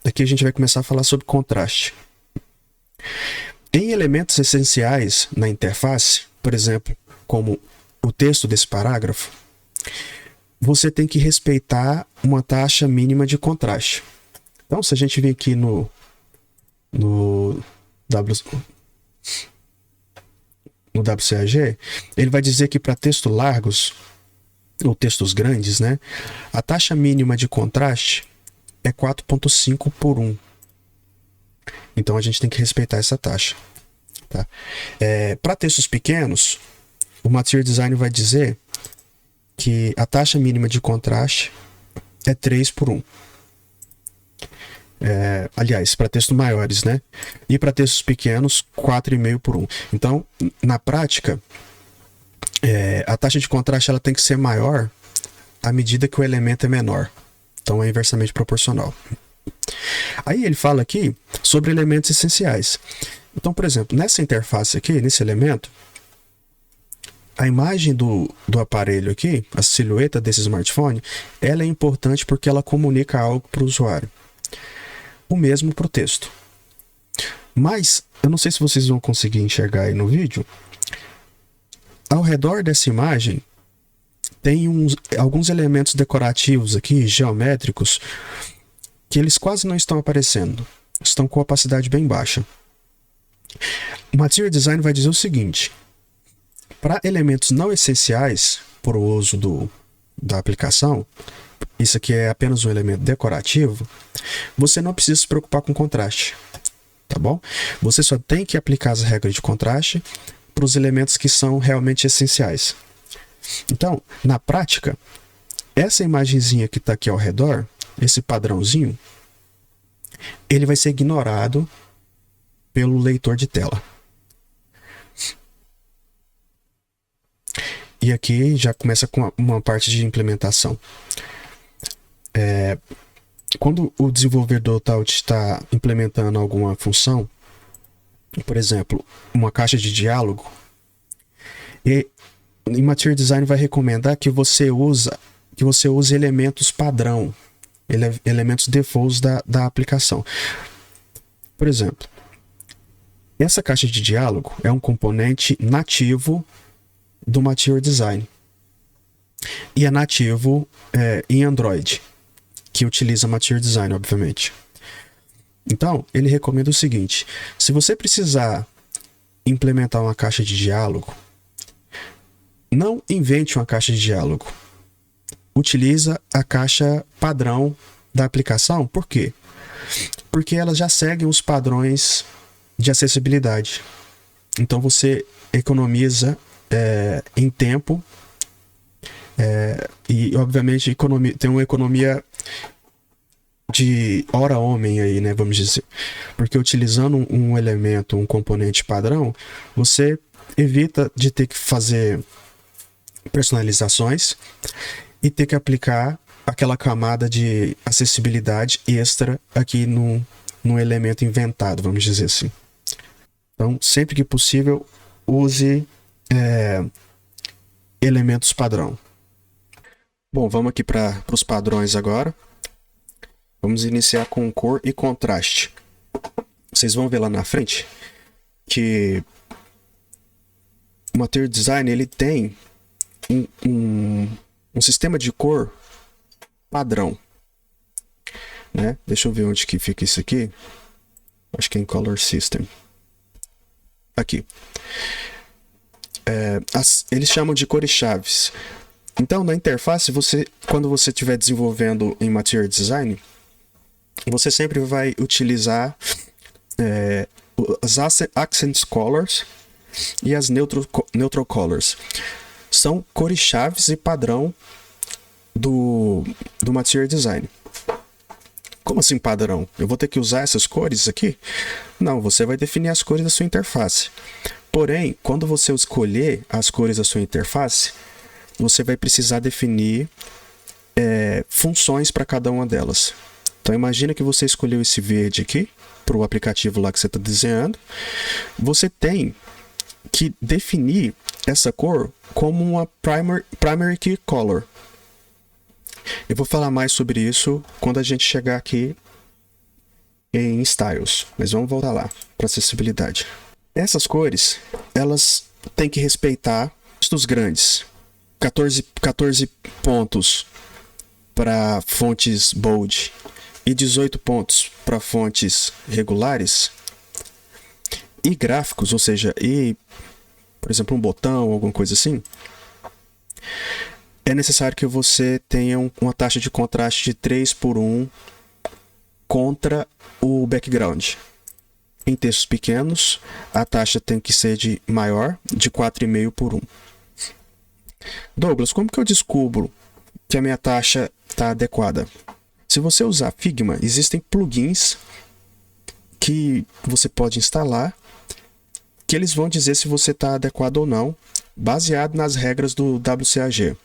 Speaker 1: Aqui a gente vai começar a falar sobre contraste. Em elementos essenciais na interface, por exemplo, como o texto desse parágrafo, você tem que respeitar uma taxa mínima de contraste. Então, se a gente vir aqui no WCAG, ele vai dizer que para textos largos, ou textos grandes, né, a taxa mínima de contraste é 4.5 por 1. Então, a gente tem que respeitar essa taxa. Tá? Para textos pequenos, o Material Design vai dizer que a taxa mínima de contraste é 3 por 1. Aliás, para textos maiores, né? E para textos pequenos, 4,5 por 1. Então, na prática, a taxa de contraste ela tem que ser maior à medida que o elemento é menor. Então, é inversamente proporcional. Aí ele fala aqui sobre elementos essenciais. Então, por exemplo, nessa interface aqui, nesse elemento, a imagem do aparelho aqui, a silhueta desse smartphone, ela é importante porque ela comunica algo para o usuário. O mesmo para o texto. Mas, eu não sei se vocês vão conseguir enxergar aí no vídeo, ao redor dessa imagem tem alguns elementos decorativos aqui, geométricos, que eles quase não estão aparecendo. Estão com opacidade bem baixa. O Material Design vai dizer o seguinte: para elementos não essenciais para o uso da aplicação, isso aqui é apenas um elemento decorativo, você não precisa se preocupar com contraste, tá bom? Você só tem que aplicar as regras de contraste para os elementos que são realmente essenciais. Então, na prática, essa imagenzinha que está aqui ao redor, esse padrãozinho, ele vai ser ignorado pelo leitor de tela. E aqui já começa com uma parte de implementação. Quando o desenvolvedor está implementando alguma função, por exemplo, uma caixa de diálogo, e em Material Design vai recomendar que você use elementos padrão, elementos defaults da aplicação. Por exemplo, essa caixa de diálogo é um componente nativo do Material Design. E é nativo em Android, que utiliza Material Design, obviamente. Então, ele recomenda o seguinte: se você precisar implementar uma caixa de diálogo, não invente uma caixa de diálogo. Utiliza a caixa padrão da aplicação. Por quê? Porque elas já seguem os padrões de acessibilidade. Então, você economiza em tempo e, obviamente, tem uma economia de hora-homem aí, né, vamos dizer. Porque utilizando um elemento, um componente padrão, você evita de ter que fazer personalizações e ter que aplicar aquela camada de acessibilidade extra aqui no elemento inventado, vamos dizer assim. Então, sempre que possível, use elementos padrão. Bom, vamos aqui para os padrões agora. Vamos iniciar com cor e contraste. Vocês vão ver lá na frente que o Material Design ele tem um sistema de cor padrão, né? Deixa eu ver onde que fica isso aqui. Acho que é em Color System. Aqui. Eles chamam de cores chaves. Então, na interface, quando você estiver desenvolvendo em Material Design, você sempre vai utilizar as Accent Colors e as Neutral Colors. São cores chaves e padrão do Material Design. Como assim padrão? Eu vou ter que usar essas cores aqui? Não, você vai definir as cores da sua interface. Porém, quando você escolher as cores da sua interface, você vai precisar definir funções para cada uma delas. Então imagina que você escolheu esse verde aqui para o aplicativo lá que você está desenhando. Você tem que definir essa cor como uma primary key color. Eu vou falar mais sobre isso quando a gente chegar aqui em Styles, mas vamos voltar lá para acessibilidade. Essas cores, elas têm que respeitar textos grandes. 14 pontos para fontes bold e 18 pontos para fontes regulares. E gráficos, ou seja, por exemplo, um botão, alguma coisa assim, é necessário que você tenha uma taxa de contraste de 3:1 contra o background. Em textos pequenos, a taxa tem que ser de maior, de 4,5:1. Douglas, como que eu descubro que a minha taxa está adequada? Se você usar Figma, existem plugins que você pode instalar, que eles vão dizer se você está adequado ou não, baseado nas regras do WCAG.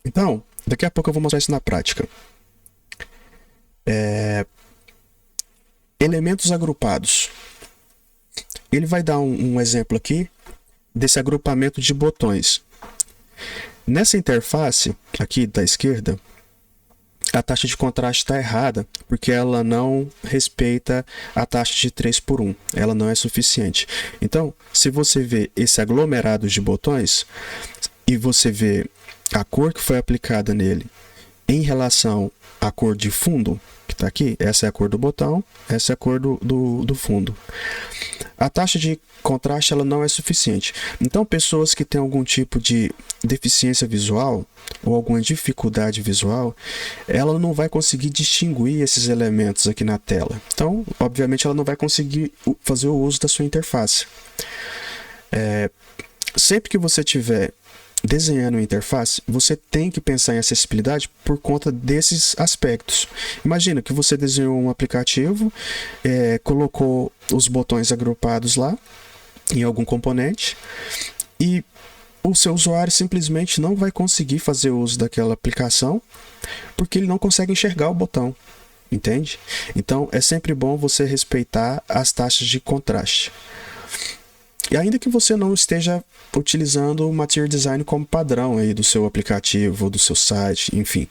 Speaker 1: Então, daqui a pouco eu vou mostrar isso na prática. Elementos agrupados. Ele vai dar um exemplo aqui desse agrupamento de botões. Nessa interface aqui da esquerda, a taxa de contraste está errada, porque ela não respeita a taxa de 3:1. Ela não é suficiente. Então, se você vê esse aglomerado de botões e você vê a cor que foi aplicada nele em relação à cor de fundo, que está aqui, essa é a cor do botão, essa é a cor do fundo. A taxa de contraste ela não é suficiente. Então, pessoas que têm algum tipo de deficiência visual ou alguma dificuldade visual, ela não vai conseguir distinguir esses elementos aqui na tela. Então, obviamente, ela não vai conseguir fazer o uso da sua interface. Sempre que você tiver desenhando uma interface, você tem que pensar em acessibilidade por conta desses aspectos. Imagina que você desenhou um aplicativo, colocou os botões agrupados lá em algum componente e o seu usuário simplesmente não vai conseguir fazer uso daquela aplicação porque ele não consegue enxergar o botão, entende? Então é sempre bom você respeitar as taxas de contraste. E ainda que você não esteja utilizando o Material Design como padrão aí do seu aplicativo, do seu site, enfim,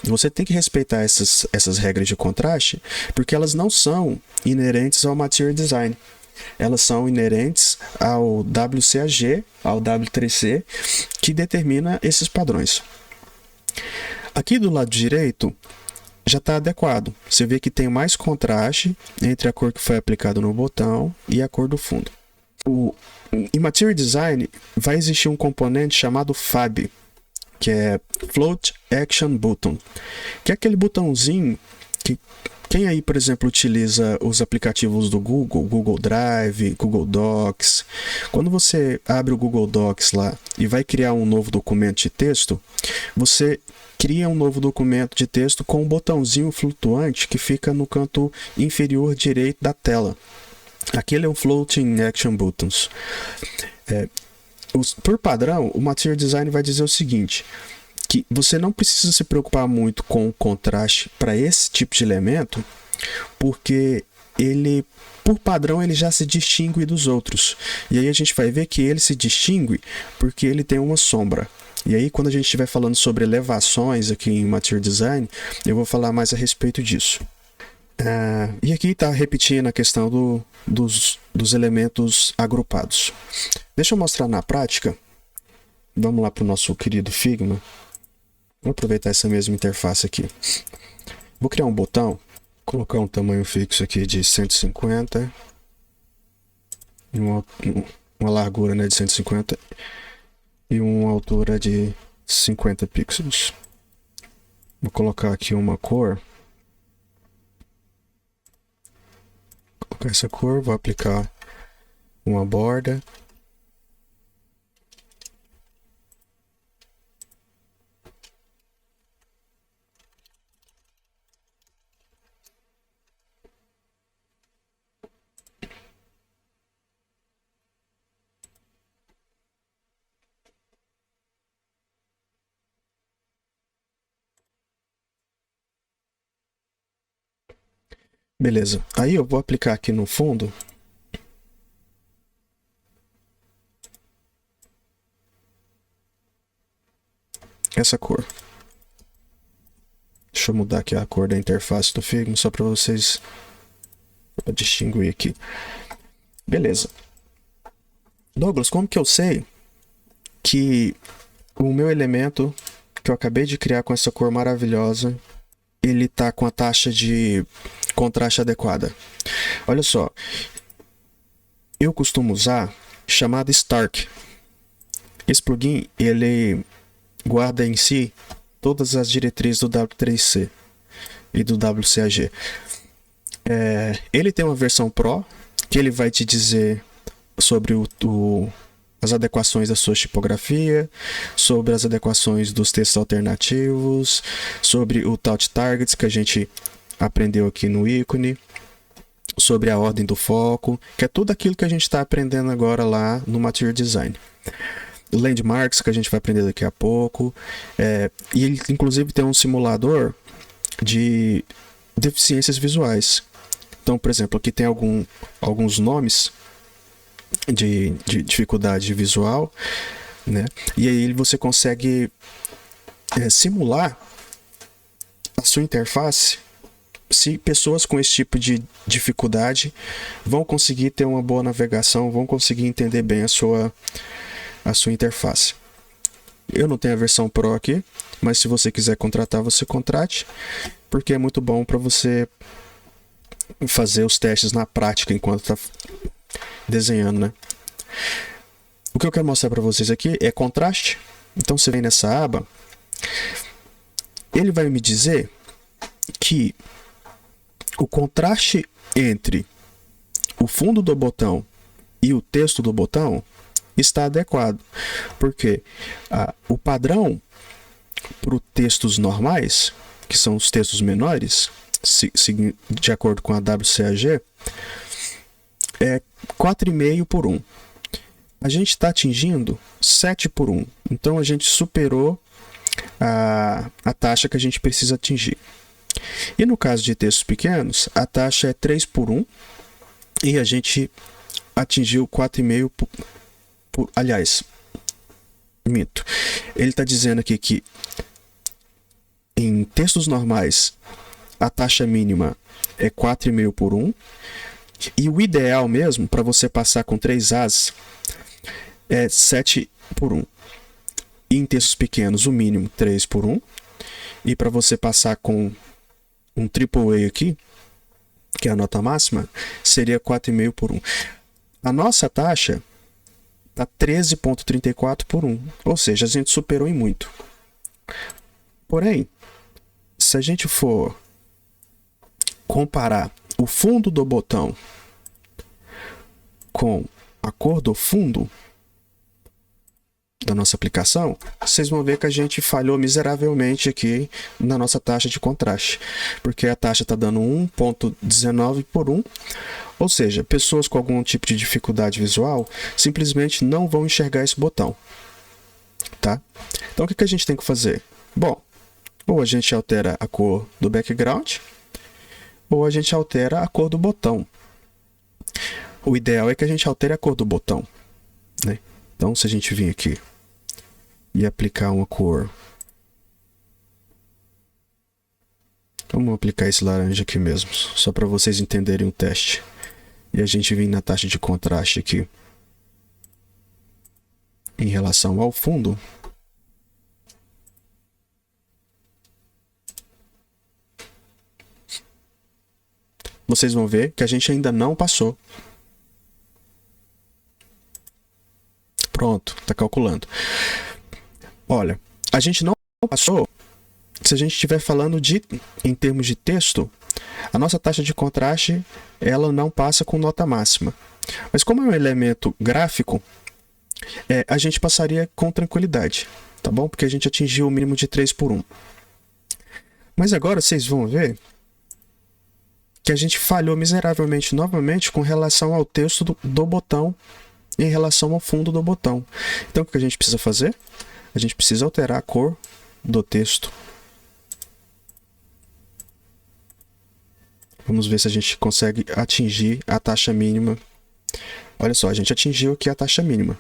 Speaker 1: você tem que respeitar essas regras de contraste, porque elas não são inerentes ao Material Design. Elas são inerentes ao WCAG, ao W3C, que determina esses padrões. Aqui do lado direito, já está adequado. Você vê que tem mais contraste entre a cor que foi aplicada no botão e a cor do fundo. Em Material Design vai existir um componente chamado FAB, que é Float Action Button, que é aquele botãozinho que quem aí, por exemplo, utiliza os aplicativos do Google Drive, Google Docs, quando você abre o Google Docs lá e vai criar um novo documento de texto, você cria um novo documento de texto com um botãozinho flutuante que fica no canto inferior direito da tela. Aquele é o Floating Action Buttons. Por padrão, o Material Design vai dizer o seguinte, que você não precisa se preocupar muito com o contraste para esse tipo de elemento, porque ele, por padrão, ele já se distingue dos outros. E aí a gente vai ver que ele se distingue porque ele tem uma sombra. E aí, quando a gente estiver falando sobre elevações aqui em Material Design, eu vou falar mais a respeito disso. E aqui está repetindo a questão dos elementos agrupados. Deixa eu mostrar na prática. Vamos lá para o nosso querido Figma. Vou aproveitar essa mesma interface aqui. Vou criar um botão, colocar um tamanho fixo aqui de 150, uma largura, né, de 150 e uma altura de 50 pixels. Vou colocar aqui uma cor. Vou colocar essa cor, vou aplicar uma borda. Beleza. Aí eu vou aplicar aqui no fundo essa cor. Deixa eu mudar aqui a cor da interface do Figma só para vocês distinguir aqui. Beleza. Douglas, como que eu sei que o meu elemento que eu acabei de criar com essa cor maravilhosa, ele tá com a taxa de contraste adequada? Olha só, eu costumo usar chamado Stark. Esse plugin, ele guarda em si todas as diretrizes do W3C e do WCAG. Ele tem uma versão Pro, que ele vai te dizer sobre as adequações da sua tipografia, sobre as adequações dos textos alternativos, sobre o Taut Targets que a gente aprendeu aqui no ícone, sobre a ordem do foco, que é tudo aquilo que a gente está aprendendo agora lá no Material Design. Landmarks, que a gente vai aprender daqui a pouco, e ele inclusive tem um simulador de deficiências visuais. Então, por exemplo, aqui tem alguns nomes de dificuldade visual, né? E aí você consegue simular a sua interface se pessoas com esse tipo de dificuldade vão conseguir ter uma boa navegação, vão conseguir entender bem a sua interface. Eu não tenho a versão Pro aqui, mas se você quiser contratar, você contrate, porque é muito bom para você fazer os testes na prática enquanto está desenhando, né? O que eu quero mostrar para vocês aqui é contraste. Então você vem nessa aba, ele vai me dizer que o contraste entre o fundo do botão e o texto do botão está adequado, porque o padrão para os textos normais, que são os textos menores, de acordo com a WCAG, é 4,5 por 1. A gente está atingindo 7 por 1, então a gente superou a taxa que a gente precisa atingir. E no caso de textos pequenos, a taxa é 3 por 1 e a gente atingiu 4,5 por... Aliás, mito. Ele está dizendo aqui que em textos normais a taxa mínima é 4,5 por 1 e o ideal mesmo para você passar com 3 As é 7 por 1. E em textos pequenos o mínimo 3 por 1 e para você passar com um AAA aqui, que é a nota máxima, seria 4,5 por 1. A nossa taxa está 13,34 por 1, ou seja, a gente superou em muito. Porém, se a gente for comparar o fundo do botão com a cor do fundo da nossa aplicação, vocês vão ver que a gente falhou miseravelmente aqui na nossa taxa de contraste, porque a taxa está dando 1,19 por 1, ou seja, pessoas com algum tipo de dificuldade visual simplesmente não vão enxergar esse botão, tá? Então o que a gente tem que fazer? Bom, ou a gente altera a cor do background, ou a gente altera a cor do botão. O ideal é que a gente altere a cor do botão, né? Então, se a gente vir aqui e aplicar uma cor... Vamos aplicar esse laranja aqui mesmo, só para vocês entenderem o teste. E a gente vir na taxa de contraste aqui. Em relação ao fundo. Vocês vão ver que a gente ainda não passou. Pronto, está calculando. Olha, a gente não passou se a gente estiver falando em termos de texto, a nossa taxa de contraste ela não passa com nota máxima. Mas como é um elemento gráfico, a gente passaria com tranquilidade, tá bom? Porque a gente atingiu o mínimo de 3 por 1. Mas agora vocês vão ver que a gente falhou miseravelmente novamente com relação ao texto do botão em relação ao fundo do botão. Então o que a gente precisa fazer? A gente precisa alterar a cor do texto. Vamos ver se a gente consegue atingir a taxa mínima. Olha só, a gente atingiu aqui a taxa mínima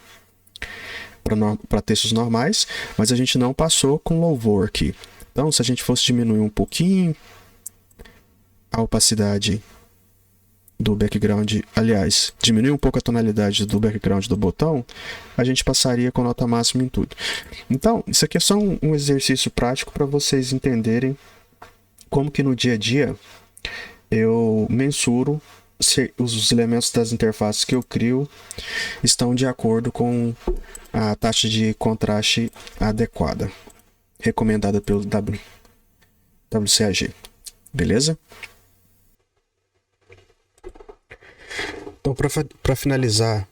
Speaker 1: para textos normais, mas a gente não passou com louvor aqui. Então, se a gente fosse diminuir um pouquinho a opacidade do background, aliás, diminuir um pouco a tonalidade do background do botão, a gente passaria com nota máxima em tudo. Então, isso aqui é só um exercício prático para vocês entenderem como que no dia a dia eu mensuro se os elementos das interfaces que eu crio estão de acordo com a taxa de contraste adequada, recomendada pelo WCAG. Beleza? Então, para finalizar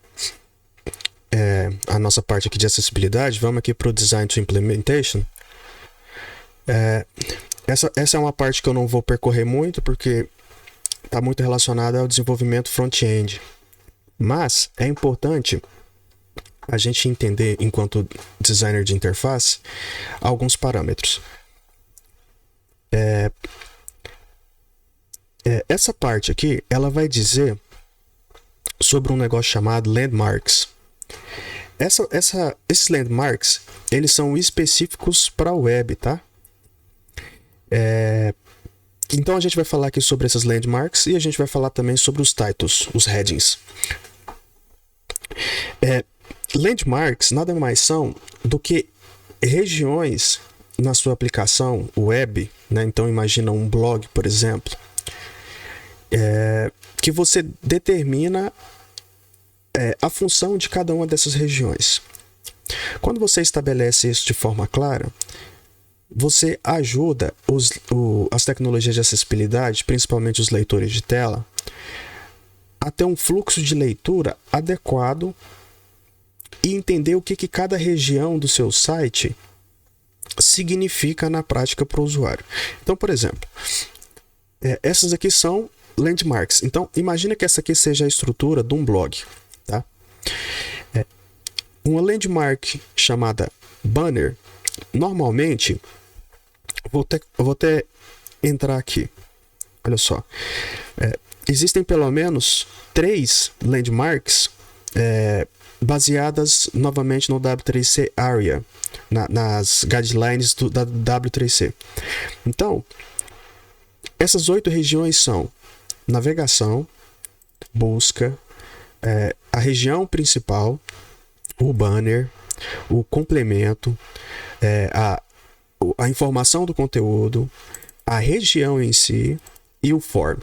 Speaker 1: a nossa parte aqui de acessibilidade, vamos aqui para o Design to Implementation. Essa é uma parte que eu não vou percorrer muito, porque está muito relacionada ao desenvolvimento front-end. Mas é importante a gente entender, enquanto designer de interface, alguns parâmetros. Essa parte aqui, ela vai dizer sobre um negócio chamado landmarks. Esses landmarks, eles são específicos para a web, tá? Então a gente vai falar aqui sobre essas landmarks e a gente vai falar também sobre os titles, os headings. Landmarks nada mais são do que regiões na sua aplicação web, né? Então imagina um blog, por exemplo, que você determina a função de cada uma dessas regiões. Quando você estabelece isso de forma clara, você ajuda as tecnologias de acessibilidade, principalmente os leitores de tela, a ter um fluxo de leitura adequado e entender o que cada região do seu site significa na prática para o usuário. Então, por exemplo, essas aqui são landmarks. Então, imagina que essa aqui seja a estrutura de um blog. Tá? Uma landmark chamada banner, normalmente, eu vou até entrar aqui. Olha só. Existem pelo menos 3 landmarks baseadas novamente no W3C ARIA, nas guidelines da W3C. Então, essas 8 regiões são navegação, busca, a região principal, o banner, o complemento, a informação do conteúdo, a região em si e o form.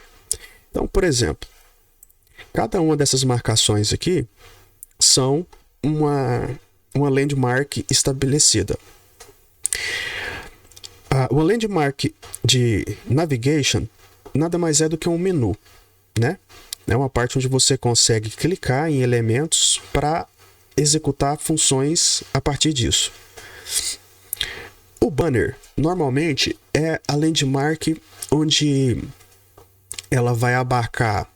Speaker 1: Então, por exemplo, cada uma dessas marcações aqui são uma landmark estabelecida. Uma landmark de navigation nada mais é do que um menu, né? É uma parte onde você consegue clicar em elementos para executar funções a partir disso. O banner, normalmente, é a landmark onde ela vai abarcar,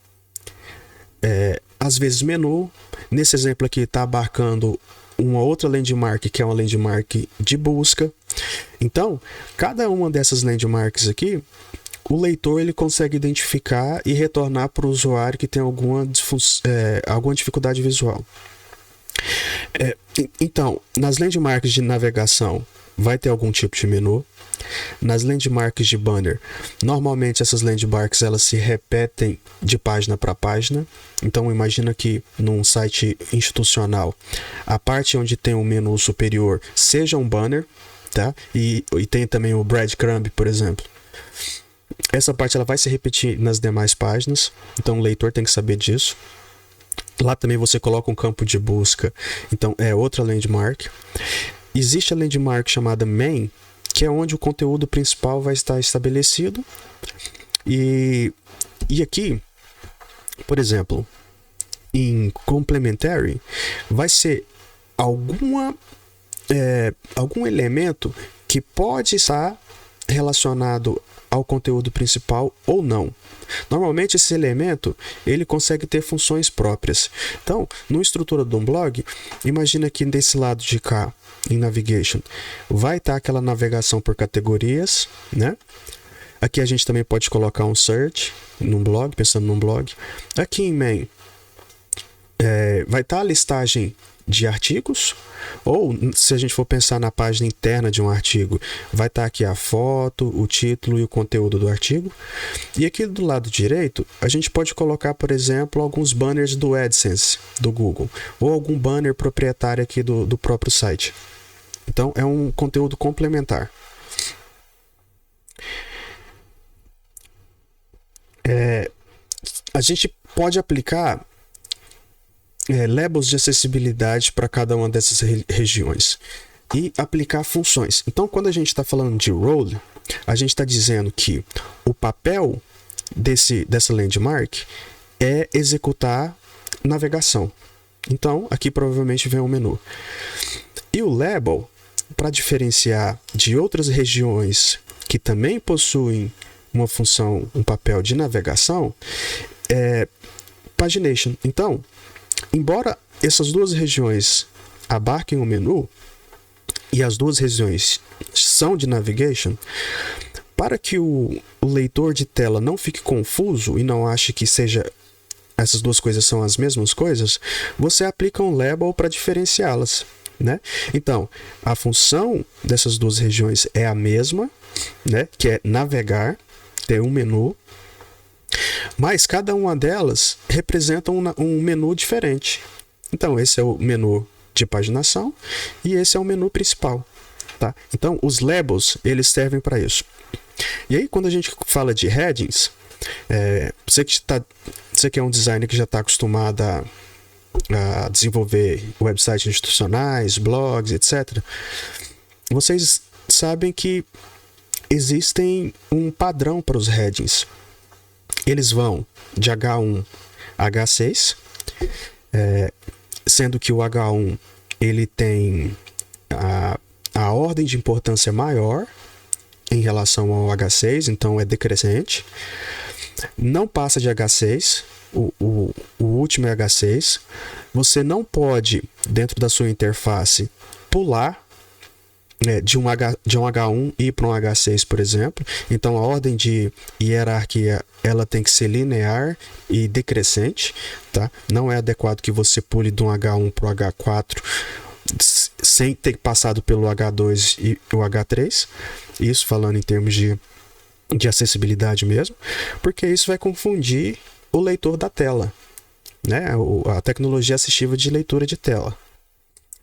Speaker 1: às vezes, menu. Nesse exemplo aqui, está abarcando uma outra landmark, que é uma landmark de busca. Então, cada uma dessas landmarks aqui, o leitor ele consegue identificar e retornar para o usuário que tem alguma dificuldade visual. Então, nas landmarks de navegação, vai ter algum tipo de menu. Nas landmarks de banner, normalmente essas landmarks elas se repetem de página para página. Então imagina que num site institucional, a parte onde tem um menu superior seja um banner, tá? E tem também o breadcrumb, por exemplo. Essa parte ela vai se repetir nas demais páginas, então o leitor tem que saber disso. Lá também você coloca um campo de busca, então é outra landmark. Existe a landmark chamada main, que é onde o conteúdo principal vai estar estabelecido. E aqui, por exemplo, em complementary, vai ser algum elemento que pode estar relacionado ao conteúdo principal ou não. Normalmente esse elemento ele consegue ter funções próprias. Então, no estrutura de um blog, imagina que desse lado de cá, em navigation, vai estar aquela navegação por categorias, né? Aqui a gente também pode colocar um search num blog, pensando num blog. Aqui em main vai estar a listagem de artigos, ou se a gente for pensar na página interna de um artigo, vai estar aqui a foto, o título e o conteúdo do artigo. E aqui do lado direito, a gente pode colocar, por exemplo, alguns banners do AdSense, do Google, ou algum banner proprietário aqui do próprio site. Então, é um conteúdo complementar. A gente pode aplicar labels de acessibilidade para cada uma dessas regiões e aplicar funções. Então, quando a gente está falando de role, a gente está dizendo que o papel dessa landmark é executar navegação. Então, aqui provavelmente vem um menu. E o label, para diferenciar de outras regiões que também possuem uma função, um papel de navegação, é pagination. Então, embora essas duas regiões abarquem o menu e as duas regiões são de navigation, para que o leitor de tela não fique confuso e não ache que essas duas coisas são as mesmas coisas, você aplica um label para diferenciá-las, né? Então, a função dessas duas regiões é a mesma, né? Que é navegar, ter um menu, mas cada uma delas representa um menu diferente. Então, esse é o menu de paginação e esse é o menu principal, tá? Então, os labels, eles servem para isso. E aí, quando a gente fala de headings, você que é um designer que já está acostumado a desenvolver websites institucionais, blogs, etc., vocês sabem que existem um padrão para os headings. Eles vão de H1 a H6, sendo que o H1 ele tem a ordem de importância maior em relação ao H6, então é decrescente. Não passa de H6, o último é H6. Você não pode, dentro da sua interface, pular de um H1 e ir para um H6, por exemplo. Então a ordem de hierarquia ela tem que ser linear e decrescente, tá? Não é adequado que você pule de um H1 para o H4 sem ter passado pelo H2 e o H3. Isso falando em termos de acessibilidade mesmo, porque isso vai confundir o leitor da tela, né? A tecnologia assistiva de leitura de tela.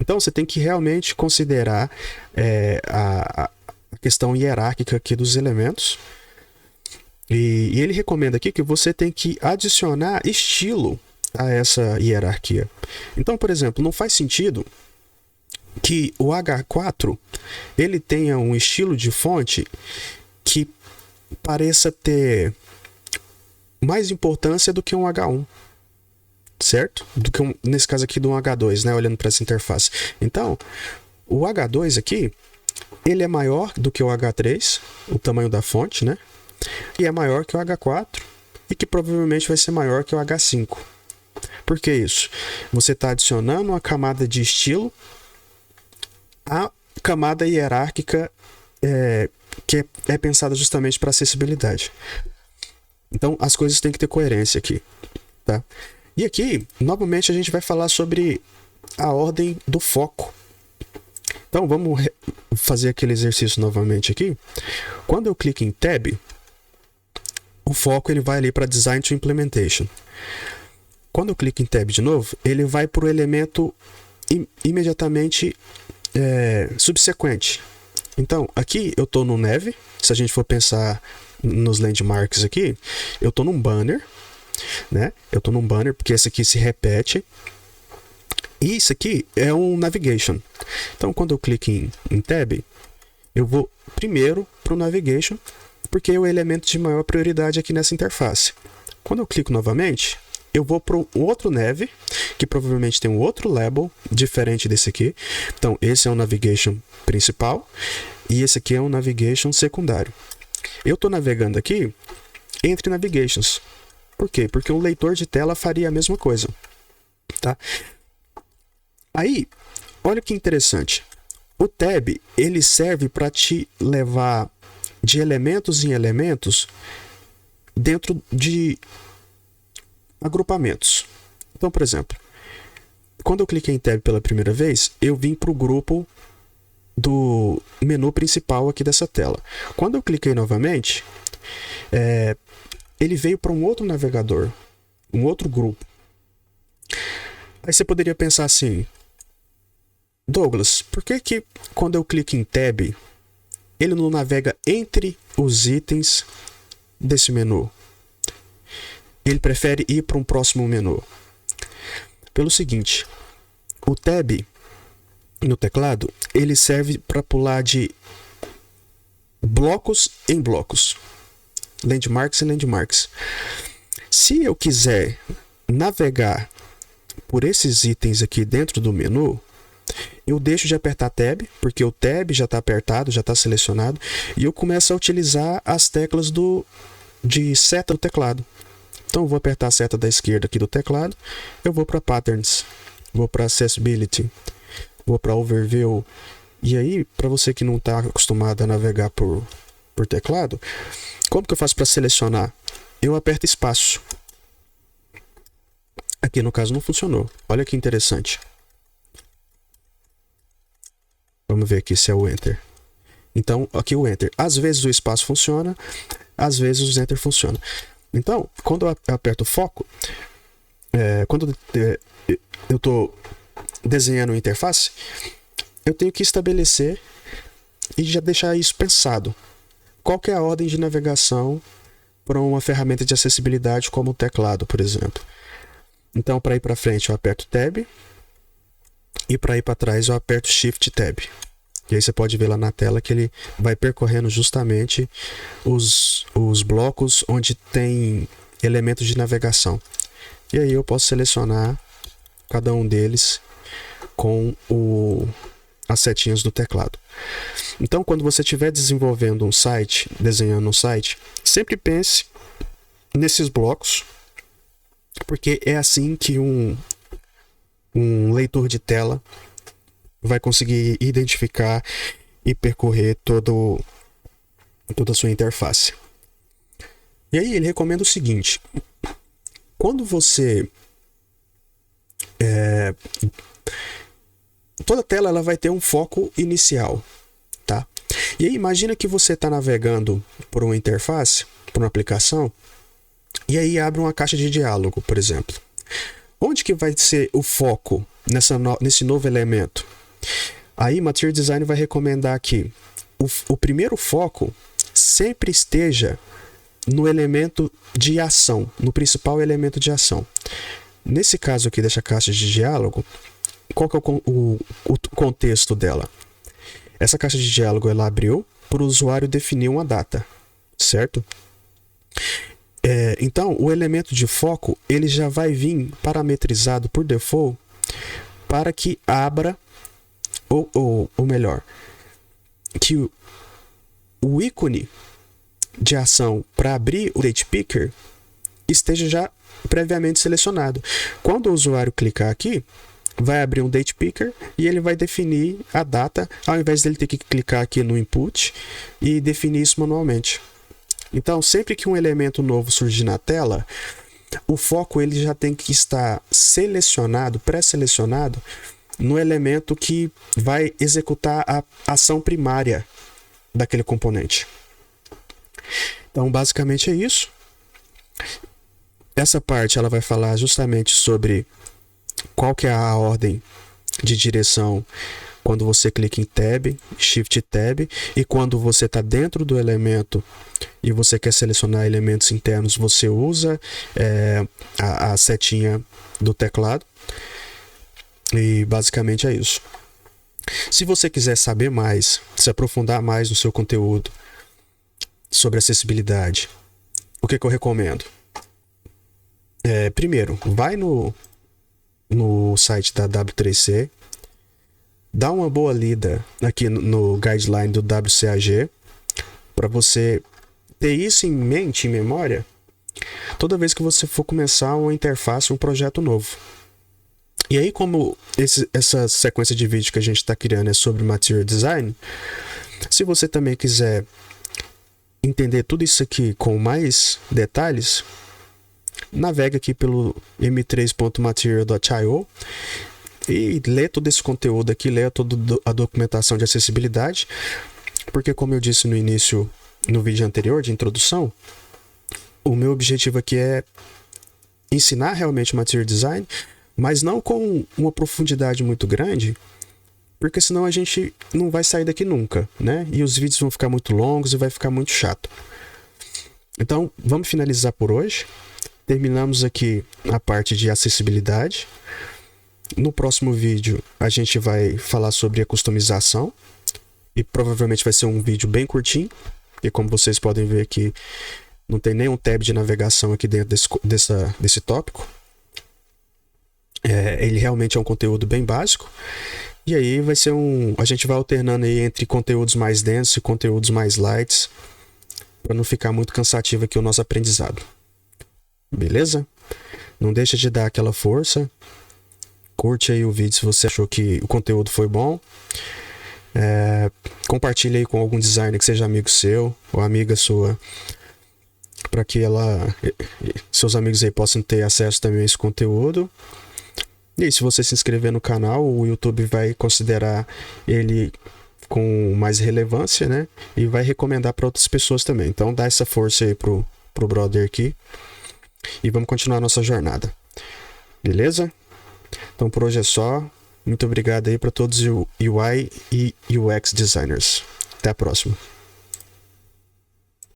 Speaker 1: Então você tem que realmente considerar a questão hierárquica aqui dos elementos. E ele recomenda aqui que você tem que adicionar estilo a essa hierarquia. Então, por exemplo, não faz sentido que o H4 ele tenha um estilo de fonte que pareça ter mais importância do que um H1. Certo? Do que nesse caso aqui do H2, né? Olhando para essa interface. Então, o H2 aqui, ele é maior do que o H3, o tamanho da fonte, né? E é maior que o H4 e que provavelmente vai ser maior que o H5. Por que isso? Você está adicionando uma camada de estilo à camada hierárquica que é pensada justamente para acessibilidade. Então, as coisas têm que ter coerência aqui, tá? E aqui, novamente, a gente vai falar sobre a ordem do foco. Então, vamos fazer aquele exercício novamente aqui. Quando eu clico em Tab, o foco ele vai ali para Design to Implementation. Quando eu clico em Tab de novo, ele vai para o elemento imediatamente subsequente. Então, aqui eu estou no Nav. Se a gente for pensar nos landmarks aqui, eu estou num banner. Né? Eu estou num banner porque esse aqui se repete e isso aqui é um navigation. Então quando eu clico em Tab, eu vou primeiro para o navigation porque é o elemento de maior prioridade aqui nessa interface. Quando eu clico novamente, eu vou para um outro nav que provavelmente tem um outro label diferente desse aqui. Então esse é o navigation principal e esse aqui é um navigation secundário. Eu estou navegando aqui entre navigations. Por quê? Porque um leitor de tela faria a mesma coisa, tá? Aí, olha que interessante. O Tab, ele serve para te levar de elementos em elementos dentro de agrupamentos. Então, por exemplo, quando eu cliquei em Tab pela primeira vez, eu vim para o grupo do menu principal aqui dessa tela. Quando eu cliquei novamente, ele veio para um outro navegador, um outro grupo. Aí você poderia pensar assim, Douglas, por que quando eu clico em Tab, ele não navega entre os itens desse menu? Ele prefere ir para um próximo menu. Pelo seguinte, o Tab no teclado, ele serve para pular de blocos em blocos. Landmarks e landmarks. Se eu quiser navegar por esses itens aqui dentro do menu, eu deixo de apertar Tab, porque o Tab já está apertado, já está selecionado, e eu começo a utilizar as teclas de seta do teclado. Então eu vou apertar a seta da esquerda aqui do teclado, eu vou para Patterns, vou para Accessibility, vou para Overview. E aí, para você que não está acostumado a navegar por teclado, como que eu faço para selecionar? Eu aperto espaço. Aqui no caso não funcionou. Olha que interessante. Vamos ver aqui se é o Enter. Então, aqui o Enter. Às vezes o espaço funciona, às vezes o Enter funciona. Então, quando eu aperto foco, quando eu estou desenhando uma interface, eu tenho que estabelecer e já deixar isso pensado. Qual que é a ordem de navegação para uma ferramenta de acessibilidade como o teclado, por exemplo? Então, para ir para frente, eu aperto Tab. E para ir para trás, eu aperto Shift Tab. E aí você pode ver lá na tela que ele vai percorrendo justamente os blocos onde tem elementos de navegação. E aí eu posso selecionar cada um deles com as setinhas do teclado. Então, quando você estiver desenvolvendo um site, desenhando um site, sempre pense nesses blocos, porque é assim que um leitor de tela vai conseguir identificar e percorrer toda a sua interface. E aí ele recomenda o seguinte: quando você toda tela ela vai ter um foco inicial, tá? E aí imagina que você está navegando por uma interface, por uma aplicação, e aí abre uma caixa de diálogo, por exemplo. Onde que vai ser o foco nesse novo elemento? Aí Material Design vai recomendar que o primeiro foco sempre esteja no elemento de ação, no principal elemento de ação. Nesse caso aqui dessa caixa de diálogo, qual que é o contexto dela? Essa caixa de diálogo ela abriu para o usuário definir uma data, certo? Então, o elemento de foco ele já vai vir parametrizado por default para que abra, ou melhor, que o ícone de ação para abrir o Date Picker esteja já previamente selecionado. Quando o usuário clicar aqui, vai abrir um Date Picker e ele vai definir a data, ao invés dele ter que clicar aqui no Input e definir isso manualmente. Então, sempre que um elemento novo surgir na tela, o foco ele já tem que estar selecionado, pré-selecionado, no elemento que vai executar a ação primária daquele componente. Então, basicamente é isso. Essa parte ela vai falar justamente sobre qual que é a ordem de direção quando você clica em Tab, Shift Tab, e quando você está dentro do elemento e você quer selecionar elementos internos, você usa a setinha do teclado. E basicamente é isso. Se você quiser saber mais, se aprofundar mais no seu conteúdo sobre acessibilidade, o que eu recomendo? Primeiro, vai no site da W3C, dá uma boa lida aqui no guideline do WCAG, para você ter isso em mente, em memória, toda vez que você for começar uma interface, um projeto novo. E aí, como essa sequência de vídeo que a gente está criando é sobre Material Design, se você também quiser entender tudo isso aqui com mais detalhes, navega aqui pelo m3.material.io e lê todo esse conteúdo aqui, lê toda a documentação de acessibilidade, porque como eu disse no início, no vídeo anterior de introdução, o meu objetivo aqui é ensinar realmente Material Design, mas não com uma profundidade muito grande, porque senão a gente não vai sair daqui nunca, né? E os vídeos vão ficar muito longos e vai ficar muito chato. Então, vamos finalizar por hoje. Terminamos aqui a parte de acessibilidade. No próximo vídeo, a gente vai falar sobre a customização. E provavelmente vai ser um vídeo bem curtinho. E como vocês podem ver aqui, não tem nenhum tab de navegação aqui dentro desse tópico. Ele realmente é um conteúdo bem básico. E aí vai ser a gente vai alternando aí entre conteúdos mais densos e conteúdos mais lights, para não ficar muito cansativo aqui o nosso aprendizado. Beleza? Não deixa de dar aquela força. Curte aí o vídeo se você achou que o conteúdo foi bom. Compartilha aí com algum designer que seja amigo seu ou amiga sua, para que seus amigos aí possam ter acesso também a esse conteúdo. E aí, se você se inscrever no canal, o YouTube vai considerar ele com mais relevância, né? E vai recomendar para outras pessoas também. Então dá essa força aí pro brother aqui. E vamos continuar a nossa jornada. Beleza? Então por hoje é só. Muito obrigado aí para todos os UI e UX designers. Até a próxima.